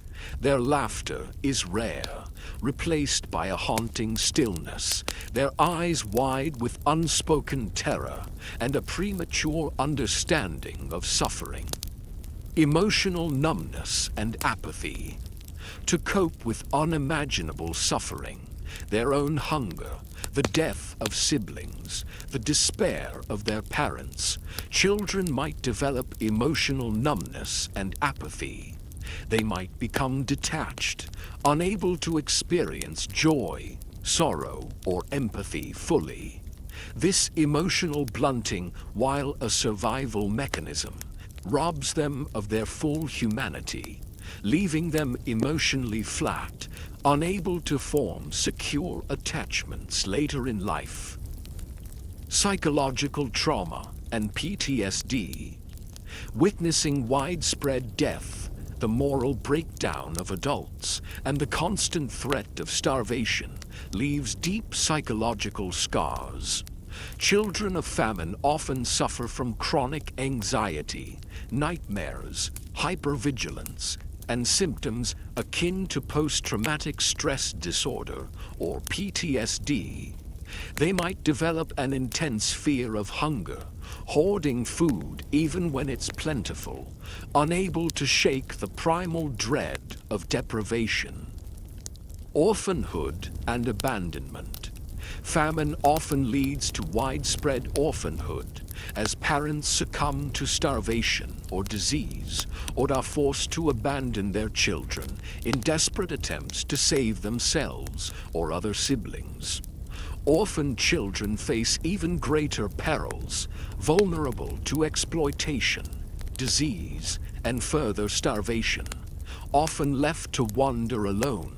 Their laughter is rare, replaced by a haunting stillness, their eyes wide with unspoken terror and a premature understanding of suffering. Emotional numbness and apathy. To cope with unimaginable suffering, their own hunger, the death of siblings, the despair of their parents, children might develop emotional numbness and apathy. They might become detached, unable to experience joy, sorrow, or empathy fully. This emotional blunting, while a survival mechanism, robs them of their full humanity, leaving them emotionally flat, unable to form secure attachments later in life. Psychological trauma and PTSD. Witnessing widespread death, the moral breakdown of adults, and the constant threat of starvation leaves deep psychological scars. Children of famine often suffer from chronic anxiety, nightmares, hypervigilance, and symptoms akin to post-traumatic stress disorder, or PTSD. They might develop an intense fear of hunger, hoarding food even when it's plentiful, unable to shake the primal dread of deprivation. Orphanhood and abandonment. Famine often leads to widespread orphanhood, as parents succumb to starvation or disease, or are forced to abandon their children in desperate attempts to save themselves or other siblings. Orphan children face even greater perils, vulnerable to exploitation, disease, and further starvation, often left to wander alone.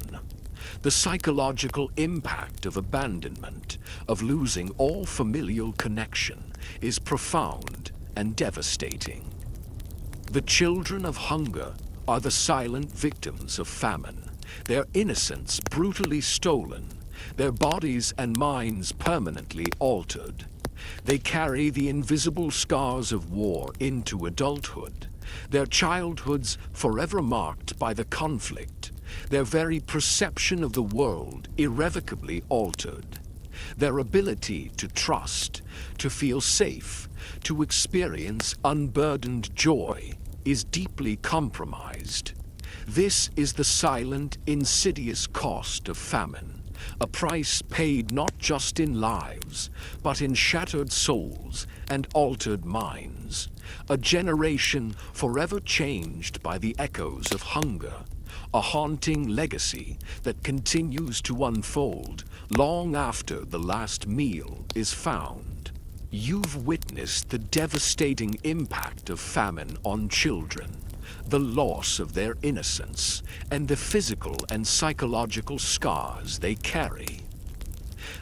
The psychological impact of abandonment, of losing all familial connection, is profound and devastating. The children of hunger are the silent victims of famine, their innocence brutally stolen, their bodies and minds permanently altered. They carry the invisible scars of war into adulthood, their childhoods forever marked by the conflict, their very perception of the world irrevocably altered. Their ability to trust, to feel safe, to experience unburdened joy is deeply compromised. This is the silent, insidious cost of famine, a price paid not just in lives, but in shattered souls and altered minds. A generation forever changed by the echoes of hunger, a haunting legacy that continues to unfold long after the last meal is found. You've witnessed the devastating impact of famine on children, the loss of their innocence, and the physical and psychological scars they carry.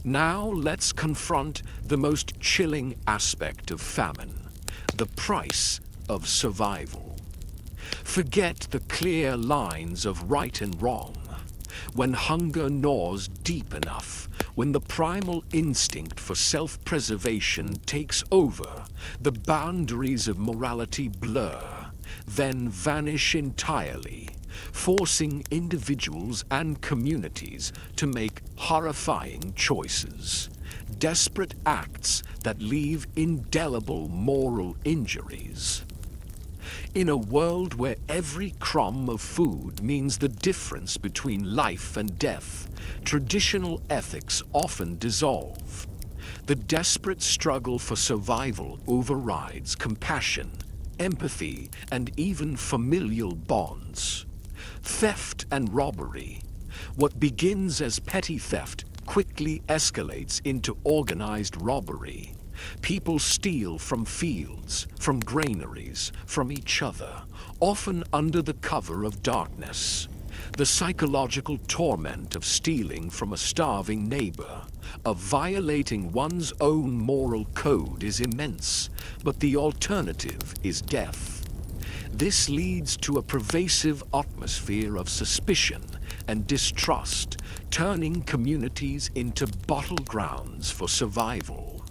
Now let's confront the most chilling aspect of famine, the price of survival. Forget the clear lines of right and wrong. When hunger gnaws deep enough, when the primal instinct for self-preservation takes over, the boundaries of morality blur, then vanish entirely, forcing individuals and communities to make horrifying choices, desperate acts that leave indelible moral injuries. In a world where every crumb of food means the difference between life and death, traditional ethics often dissolve. The desperate struggle for survival overrides compassion, empathy, and even familial bonds. Theft and robbery. What begins as petty theft quickly escalates into organized robbery. People steal from fields, from granaries, from each other, often under the cover of darkness. The psychological torment of stealing from a starving neighbor, of violating one's own moral code is immense, but the alternative is death. This leads to a pervasive atmosphere of suspicion and distrust, turning communities into battlegrounds for survival.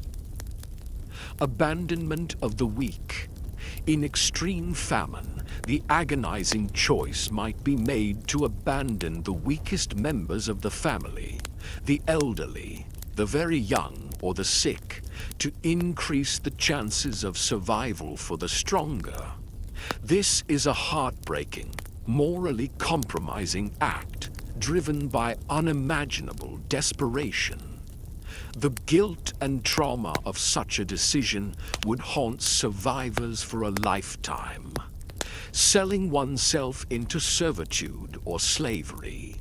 Abandonment of the weak. In extreme famine, the agonizing choice might be made to abandon the weakest members of the family, the elderly, the very young, or the sick, to increase the chances of survival for the stronger. This is a heartbreaking, morally compromising act driven by unimaginable desperation. The guilt and trauma of such a decision would haunt survivors for a lifetime. Selling oneself into servitude or slavery.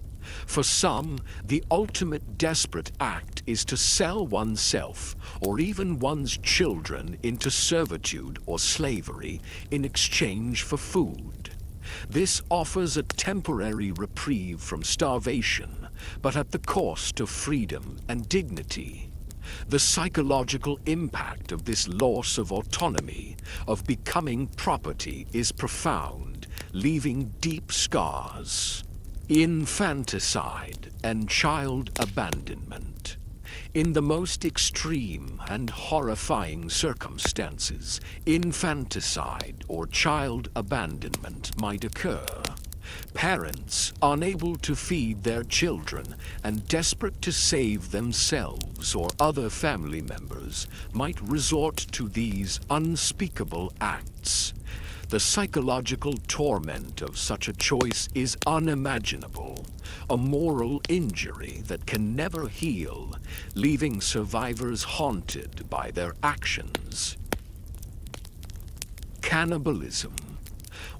For some, the ultimate desperate act is to sell oneself or even one's children into servitude or slavery in exchange for food. This offers a temporary reprieve from starvation, but at the cost of freedom and dignity. The psychological impact of this loss of autonomy, of becoming property, is profound, leaving deep scars. Infanticide and child abandonment. In the most extreme and horrifying circumstances, infanticide or child abandonment might occur. Parents, unable to feed their children and desperate to save themselves or other family members, might resort to these unspeakable acts. The psychological torment of such a choice is unimaginable, a moral injury that can never heal, leaving survivors haunted by their actions. Cannibalism.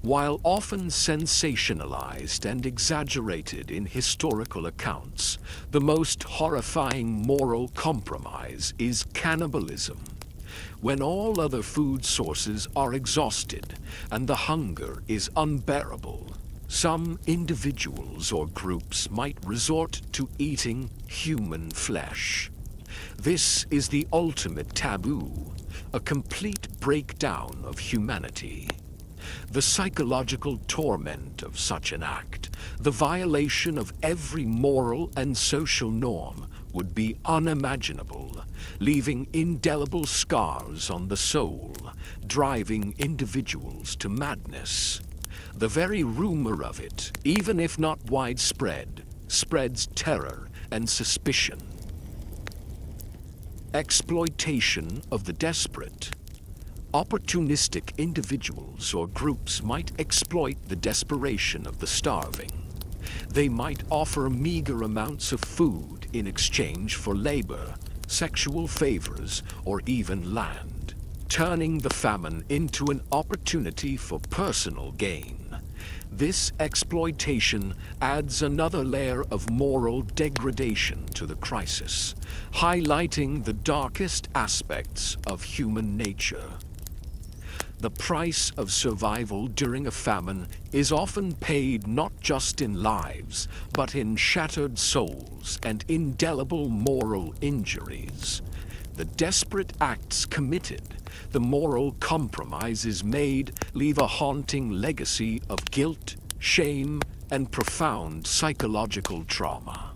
While often sensationalized and exaggerated in historical accounts, the most horrifying moral compromise is cannibalism. When all other food sources are exhausted and the hunger is unbearable, some individuals or groups might resort to eating human flesh. This is the ultimate taboo, a complete breakdown of humanity. The psychological torment of such an act, the violation of every moral and social norm, would be unimaginable, leaving indelible scars on the soul, driving individuals to madness. The very rumor of it, even if not widespread, spreads terror and suspicion. Exploitation of the desperate. Opportunistic individuals or groups might exploit the desperation of the starving. They might offer meager amounts of food in exchange for labor, sexual favors, or even land, turning the famine into an opportunity for personal gain. This exploitation adds another layer of moral degradation to the crisis, highlighting the darkest aspects of human nature. The price of survival during a famine is often paid not just in lives, but in shattered souls and indelible moral injuries. The desperate acts committed, the moral compromises made, leave a haunting legacy of guilt, shame, and profound psychological trauma.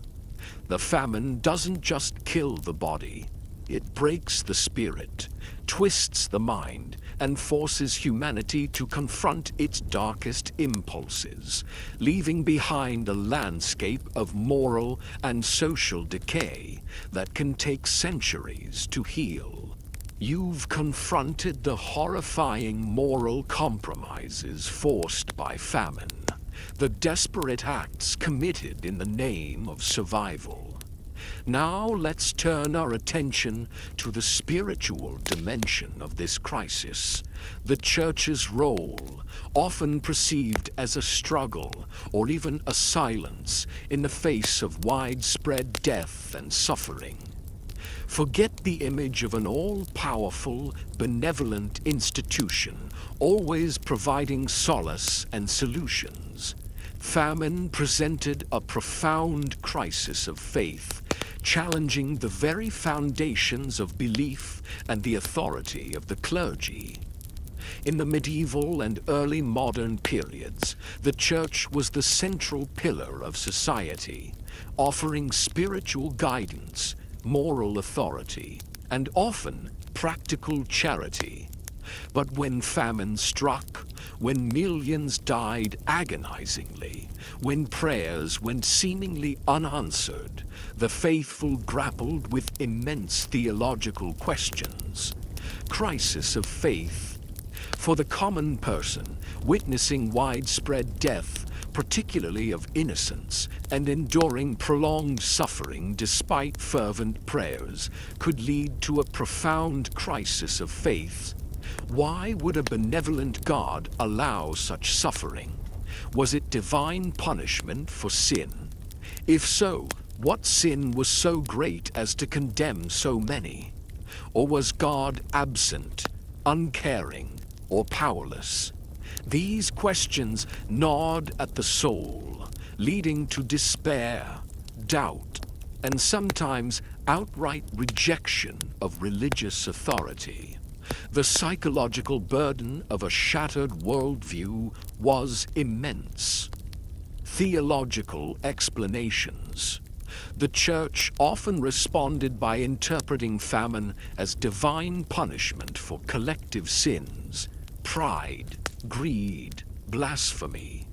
The famine doesn't just kill the body, it breaks the spirit, twists the mind, and forces humanity to confront its darkest impulses, leaving behind a landscape of moral and social decay that can take centuries to heal. You've confronted the horrifying moral compromises forced by famine, the desperate acts committed in the name of survival. Now let's turn our attention to the spiritual dimension of this crisis. The Church's role, often perceived as a struggle or even a silence in the face of widespread death and suffering. Forget the image of an all-powerful, benevolent institution, always providing solace and solutions. Famine presented a profound crisis of faith, challenging the very foundations of belief and the authority of the clergy. In the medieval and early modern periods, the Church was the central pillar of society, offering spiritual guidance, moral authority, and often practical charity. But when famine struck, when millions died agonizingly, when prayers went seemingly unanswered, the faithful grappled with immense theological questions. Crisis of faith. For the common person, witnessing widespread death, particularly of innocents, and enduring prolonged suffering despite fervent prayers, could lead to a profound crisis of faith. Why would a benevolent God allow such suffering? Was it divine punishment for sin? If so, what sin was so great as to condemn so many? Or was God absent, uncaring, or powerless? These questions gnawed at the soul, leading to despair, doubt, and sometimes outright rejection of religious authority. The psychological burden of a shattered worldview was immense. Theological explanations. The Church often responded by interpreting famine as divine punishment for collective sins, pride, greed, blasphemy.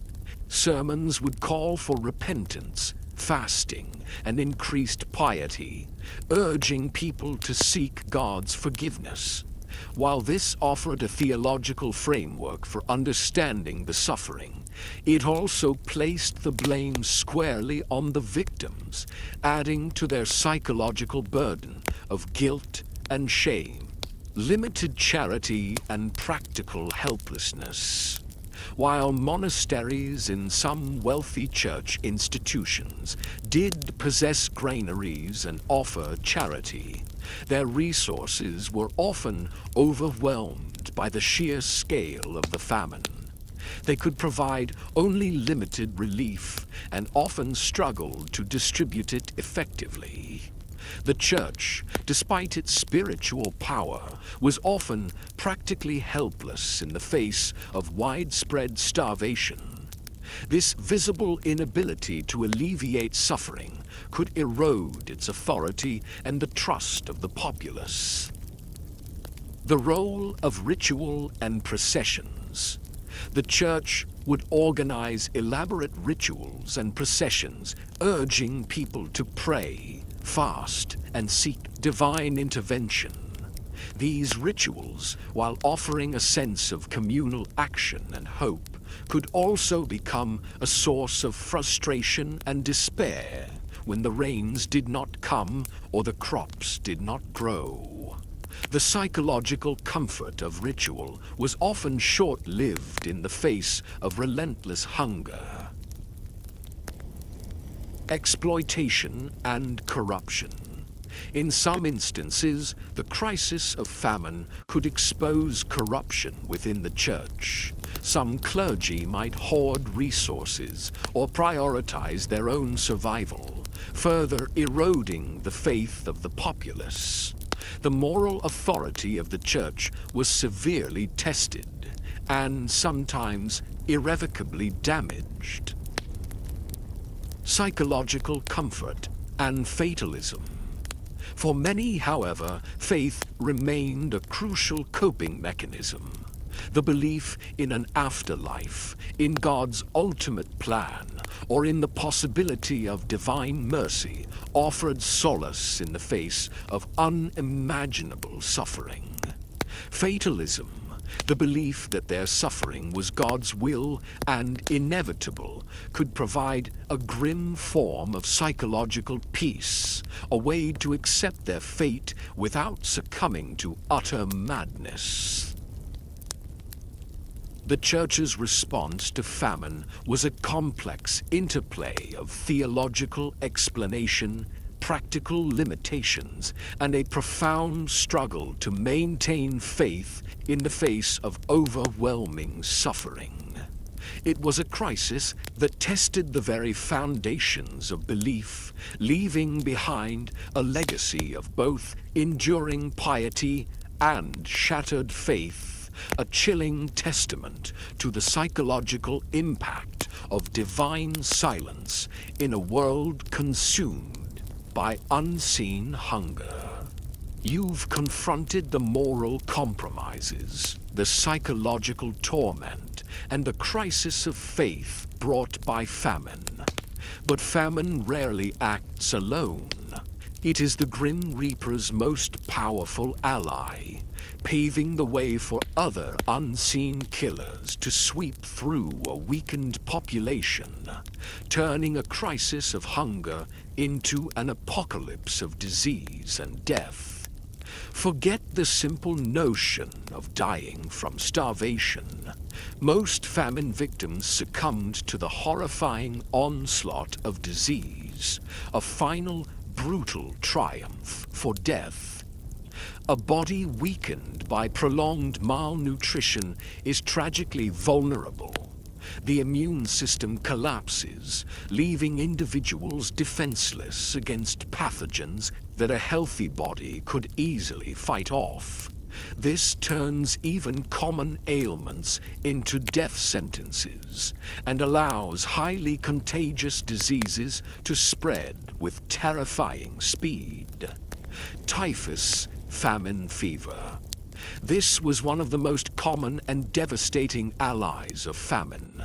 Sermons would call for repentance, fasting, and increased piety, urging people to seek God's forgiveness. While this offered a theological framework for understanding the suffering, it also placed the blame squarely on the victims, adding to their psychological burden of guilt and shame. Limited charity and practical helplessness. While monasteries in some wealthy church institutions did possess granaries and offer charity, their resources were often overwhelmed by the sheer scale of the famine. They could provide only limited relief and often struggled to distribute it effectively. The Church, despite its spiritual power, was often practically helpless in the face of widespread starvation. This visible inability to alleviate suffering could erode its authority and the trust of the populace. The role of ritual and processions. The Church would organize elaborate rituals and processions, urging people to pray, fast, and seek divine intervention. These rituals, while offering a sense of communal action and hope, could also become a source of frustration and despair when the rains did not come or the crops did not grow. The psychological comfort of ritual was often short-lived in the face of relentless hunger. Exploitation and corruption. In some instances, the crisis of famine could expose corruption within the Church. Some clergy might hoard resources or prioritize their own survival, further eroding the faith of the populace. The moral authority of the Church was severely tested and sometimes irrevocably damaged. Psychological comfort and fatalism. For many, however, faith remained a crucial coping mechanism. The belief in an afterlife, in God's ultimate plan, or in the possibility of divine mercy offered solace in the face of unimaginable suffering. Fatalism, the belief that their suffering was God's will and inevitable, could provide a grim form of psychological peace, a way to accept their fate without succumbing to utter madness. The Church's response to famine was a complex interplay of theological explanation, practical limitations and a profound struggle to maintain faith in the face of overwhelming suffering. It was a crisis that tested the very foundations of belief, leaving behind a legacy of both enduring piety and shattered faith, a chilling testament to the psychological impact of divine silence in a world consumed by unseen hunger. You've confronted the moral compromises, the psychological torment, and the crisis of faith brought by famine. But famine rarely acts alone. It is the Grim Reaper's most powerful ally, paving the way for other unseen killers to sweep through a weakened population, turning a crisis of hunger into an apocalypse of disease and death. Forget the simple notion of dying from starvation. Most famine victims succumbed to the horrifying onslaught of disease, a final brutal triumph for death. A body weakened by prolonged malnutrition is tragically vulnerable. The immune system collapses, leaving individuals defenseless against pathogens that a healthy body could easily fight off. This turns even common ailments into death sentences and allows highly contagious diseases to spread with terrifying speed. Typhus, famine fever. This was one of the most common and devastating allies of famine.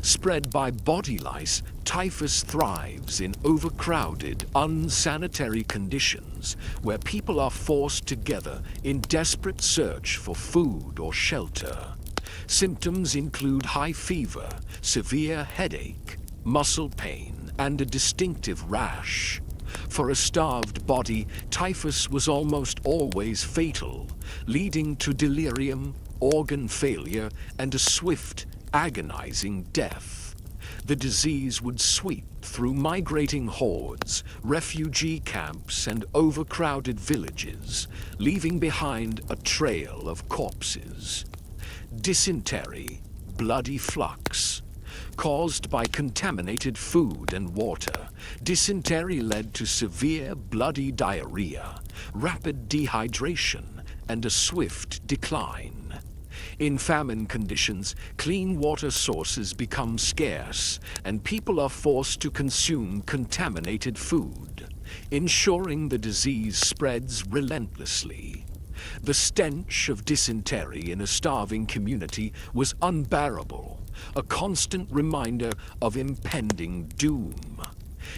Spread by body lice, typhus thrives in overcrowded, unsanitary conditions where people are forced together in desperate search for food or shelter. Symptoms include high fever, severe headache, muscle pain, and a distinctive rash. For a starved body, typhus was almost always fatal, leading to delirium, organ failure, and a swift, agonizing death. The disease would sweep through migrating hordes, refugee camps, and overcrowded villages, leaving behind a trail of corpses. Dysentery, bloody flux. Caused by contaminated food and water, dysentery led to severe bloody diarrhea, rapid dehydration, and a swift decline. In famine conditions, clean water sources become scarce, and people are forced to consume contaminated food, ensuring the disease spreads relentlessly. The stench of dysentery in a starving community was unbearable, a constant reminder of impending doom.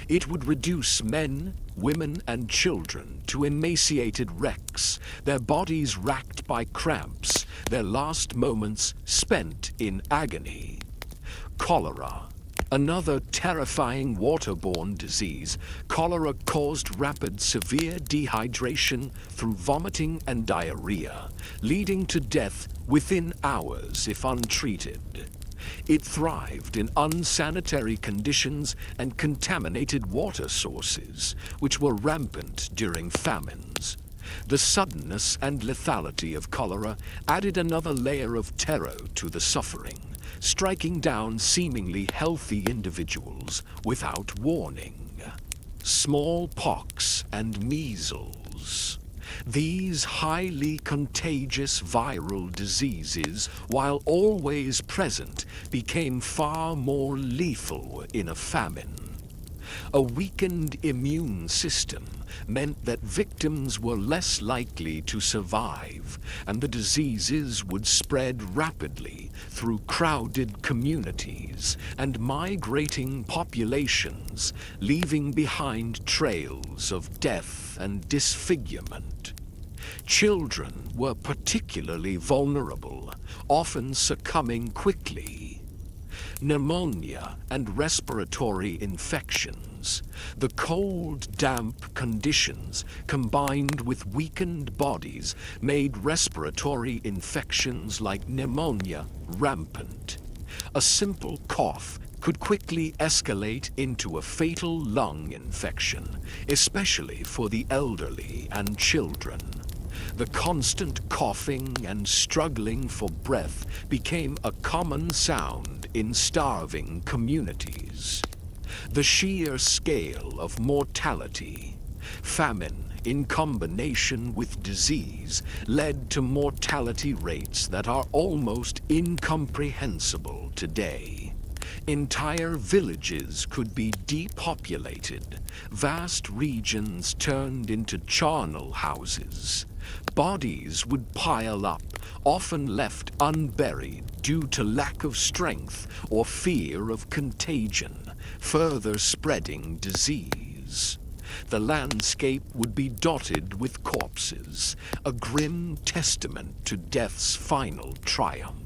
It would reduce men, women, and children to emaciated wrecks, their bodies racked by cramps, their last moments spent in agony. Cholera. Another terrifying waterborne disease, cholera caused rapid, severe dehydration through vomiting and diarrhea, leading to death within hours if untreated. It thrived in unsanitary conditions and contaminated water sources, which were rampant during famines. The suddenness and lethality of cholera added another layer of terror to the suffering, striking down seemingly healthy individuals without warning. Smallpox and measles. These highly contagious viral diseases, while always present, became far more lethal in a famine. A weakened immune system meant that victims were less likely to survive, and the diseases would spread rapidly through crowded communities and migrating populations, leaving behind trails of death and disfigurement. Children were particularly vulnerable, often succumbing quickly. Pneumonia and respiratory infections. The cold, damp conditions, combined with weakened bodies, made respiratory infections like pneumonia rampant. A simple cough could quickly escalate into a fatal lung infection, especially for the elderly and children. The constant coughing and struggling for breath became a common sound in starving communities. The sheer scale of mortality, famine in combination with disease, led to mortality rates that are almost incomprehensible today. Entire villages could be depopulated, vast regions turned into charnel houses. Bodies would pile up, often left unburied due to lack of strength or fear of contagion, further spreading disease. The landscape would be dotted with corpses, a grim testament to death's final triumph.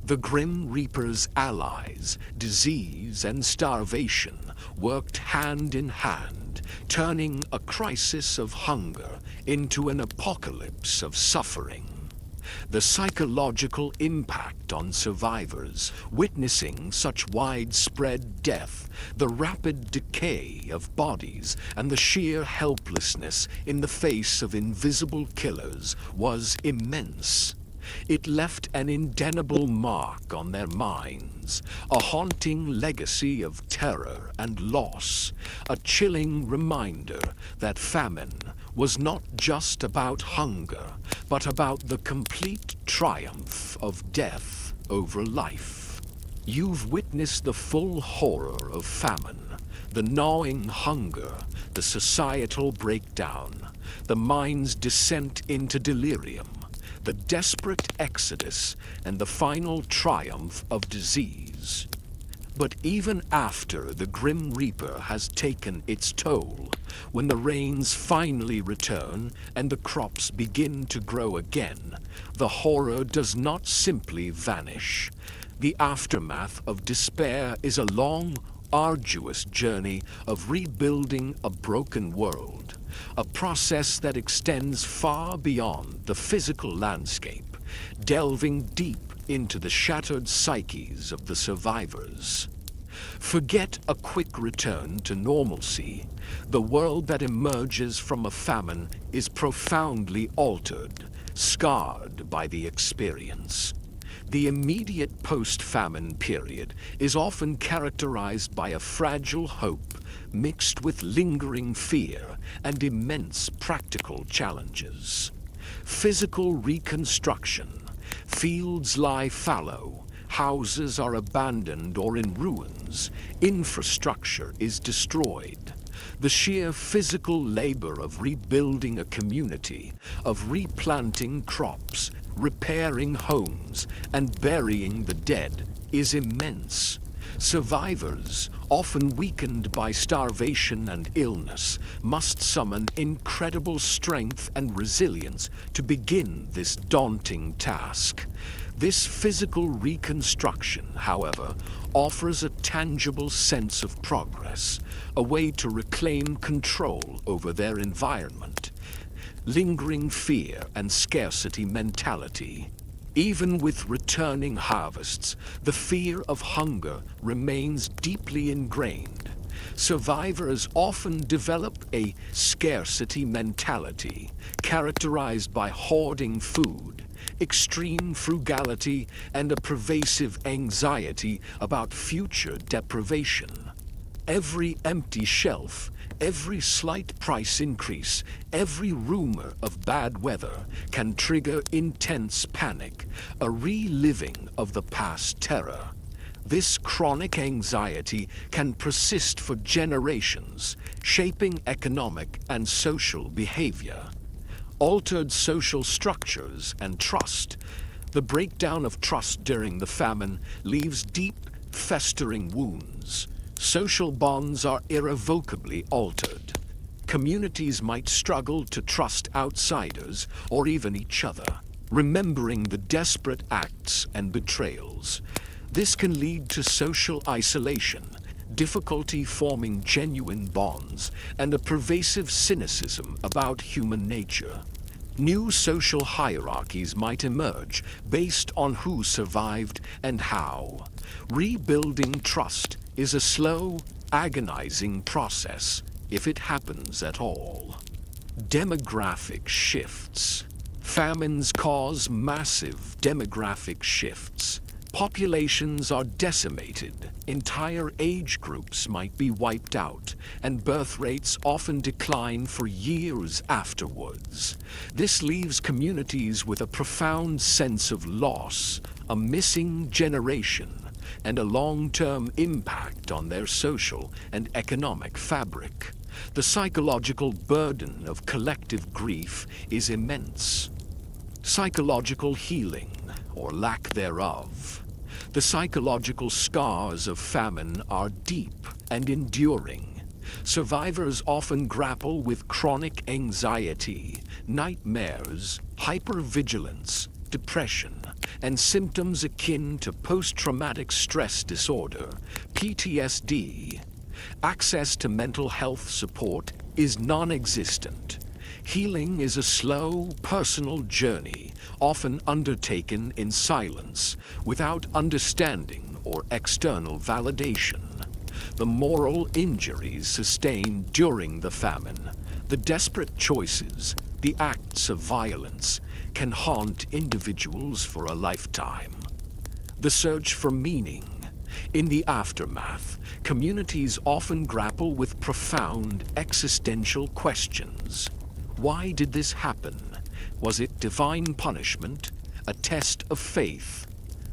The Grim Reaper's allies, disease and starvation, worked hand in hand, turning a crisis of hunger into an apocalypse of suffering. The psychological impact on survivors witnessing such widespread death, the rapid decay of bodies, and the sheer helplessness in the face of invisible killers was immense. It left an indelible mark on their minds, a haunting legacy of terror and loss, a chilling reminder that famine was not just about hunger, but about the complete triumph of death over life. You've witnessed the full horror of famine, the gnawing hunger, the societal breakdown, the mind's descent into delirium, the desperate exodus, and the final triumph of disease. But even after the Grim Reaper has taken its toll, when the rains finally return and the crops begin to grow again, the horror does not simply vanish. The aftermath of despair is a long, arduous journey of rebuilding a broken world, a process that extends far beyond the physical landscape, delving deep into the shattered psyches of the survivors. Forget a quick return to normalcy. The world that emerges from a famine is profoundly altered, scarred by the experience. The immediate post-famine period is often characterized by a fragile hope mixed with lingering fear and immense practical challenges. Physical reconstruction. Fields lie fallow, houses are abandoned or in ruins, infrastructure is destroyed. The sheer physical labor of rebuilding a community, of replanting crops, repairing homes, and burying the dead is immense. Survivors, often weakened by starvation and illness, must summon incredible strength and resilience to begin this daunting task. This physical reconstruction, however, offers a tangible sense of progress, a way to reclaim control over their environment. Lingering fear and scarcity mentality. Even with returning harvests, the fear of hunger remains deeply ingrained. Survivors often develop a scarcity mentality, characterized by hoarding food, extreme frugality, and a pervasive anxiety about future deprivation. Every empty shelf, every slight price increase, every rumor of bad weather can trigger intense panic, a reliving of the past terror. This chronic anxiety can persist for generations, shaping economic and social behavior. Altered social structures and trust. The breakdown of trust during the famine leaves deep, festering wounds. Social bonds are irrevocably altered. Communities might struggle to trust outsiders or even each other, remembering the desperate acts and betrayals. This can lead to social isolation, difficulty forming genuine bonds, and a pervasive cynicism about human nature. New social hierarchies might emerge based on who survived and how. Rebuilding trust is a slow, agonizing process, if it happens at all. Demographic shifts. Famines cause massive demographic shifts. Populations are decimated, entire age groups might be wiped out, and birth rates often decline for years afterwards. This leaves communities with a profound sense of loss, a missing generation, and a long-term impact on their social and economic fabric. The psychological burden of collective grief is immense. Psychological healing, or lack thereof. The psychological scars of famine are deep and enduring. Survivors often grapple with chronic anxiety, nightmares, hypervigilance, depression, and symptoms akin to post-traumatic stress disorder, PTSD. Access to mental health support is non-existent. Healing is a slow, personal journey, often undertaken in silence, without understanding or external validation. The moral injuries sustained during the famine, the desperate choices, the acts of violence, can haunt individuals for a lifetime. The search for meaning. In the aftermath, communities often grapple with profound existential questions. Why did this happen? Was it divine punishment? A test of faith?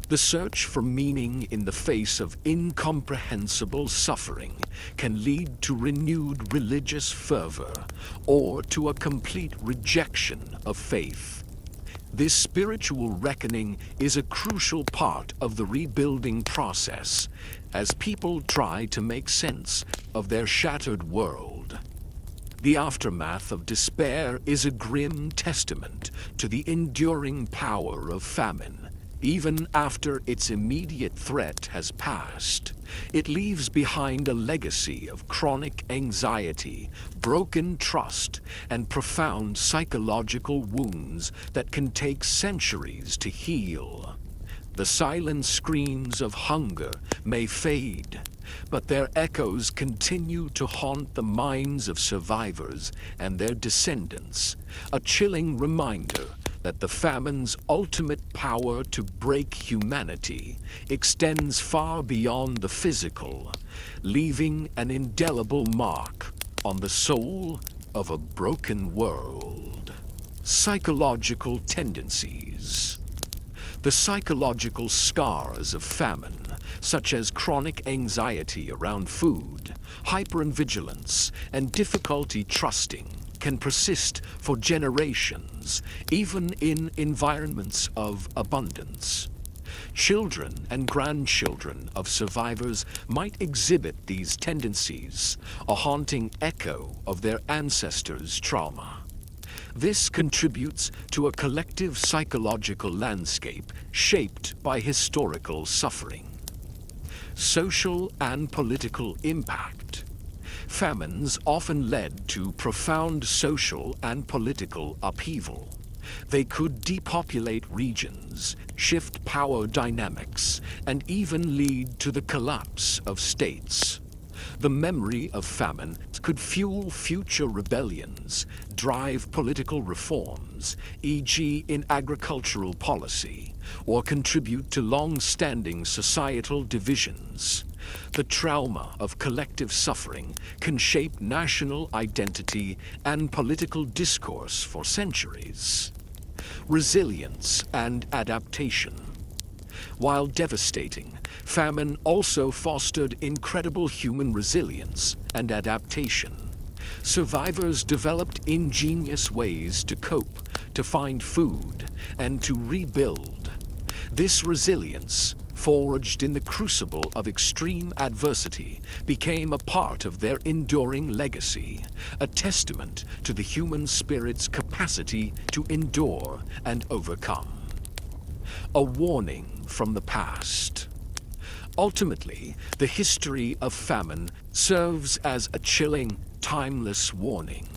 The search for meaning in the face of incomprehensible suffering can lead to renewed religious fervor or to a complete rejection of faith. This spiritual reckoning is a crucial part of the rebuilding process as people try to make sense of their shattered world. The aftermath of despair is a grim testament to the enduring power of famine. Even after its immediate threat has passed, it leaves behind a legacy of chronic anxiety, broken trust, and profound psychological wounds that can take centuries to heal. The silent screams of hunger may fade, but their echoes continue to haunt the minds of survivors and their descendants, a chilling reminder that the famine's ultimate power to break humanity extends far beyond the physical, leaving an indelible mark on the soul of a broken world. Psychological tendencies. The psychological scars of famine, such as chronic anxiety around food, hypervigilance, and difficulty trusting, can persist for generations, even in environments of abundance. Children and grandchildren of survivors might exhibit these tendencies, a haunting echo of their ancestors' trauma. This contributes to a collective psychological landscape shaped by historical suffering. Social and political impact. Famines often led to profound social and political upheaval. They could depopulate regions, shift power dynamics, and even lead to the collapse of states. The memory of famine could fuel future rebellions, drive political reforms, e.g. in agricultural policy, or contribute to long-standing societal divisions. The trauma of collective suffering can shape national identity and political discourse for centuries. Resilience and adaptation. While devastating, famine also fostered incredible human resilience and adaptation. Survivors developed ingenious ways to cope, to find food, and to rebuild. This resilience, forged in the crucible of extreme adversity, became a part of their enduring legacy, a testament to the human spirit's capacity to endure and overcome. A warning from the past. Ultimately, the history of famine serves as a chilling, timeless warning.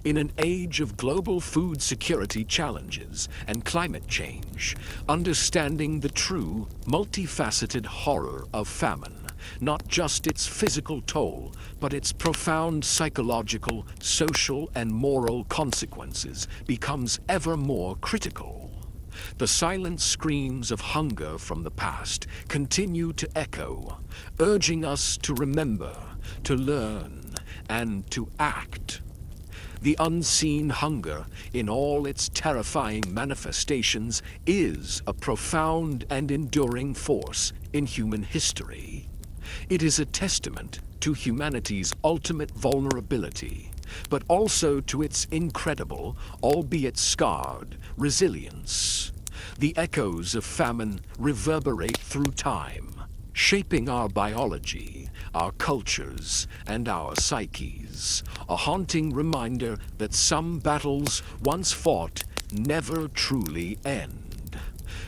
In an age of global food security challenges and climate change, understanding the true, multifaceted horror of famine, not just its physical toll, but its profound psychological, social, and moral consequences, becomes ever more critical. The silent screams of hunger from the past continue to echo, urging us to remember, to learn, and to act. The unseen hunger, in all its terrifying manifestations, is a profound and enduring force in human history. It is a testament to humanity's ultimate vulnerability, but also to its incredible, albeit scarred, resilience. The echoes of famine reverberate through time, shaping our biology, our cultures, and our psyches, a haunting reminder that some battles once fought never truly end.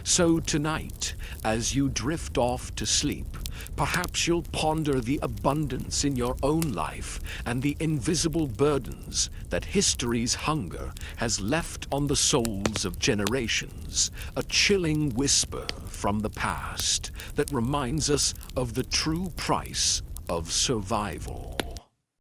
So tonight, as you drift off to sleep, perhaps you'll ponder the abundance in your own life and the invisible burdens that history's hunger has left on the souls of generations, a chilling whisper from the past that reminds us of the true price of survival.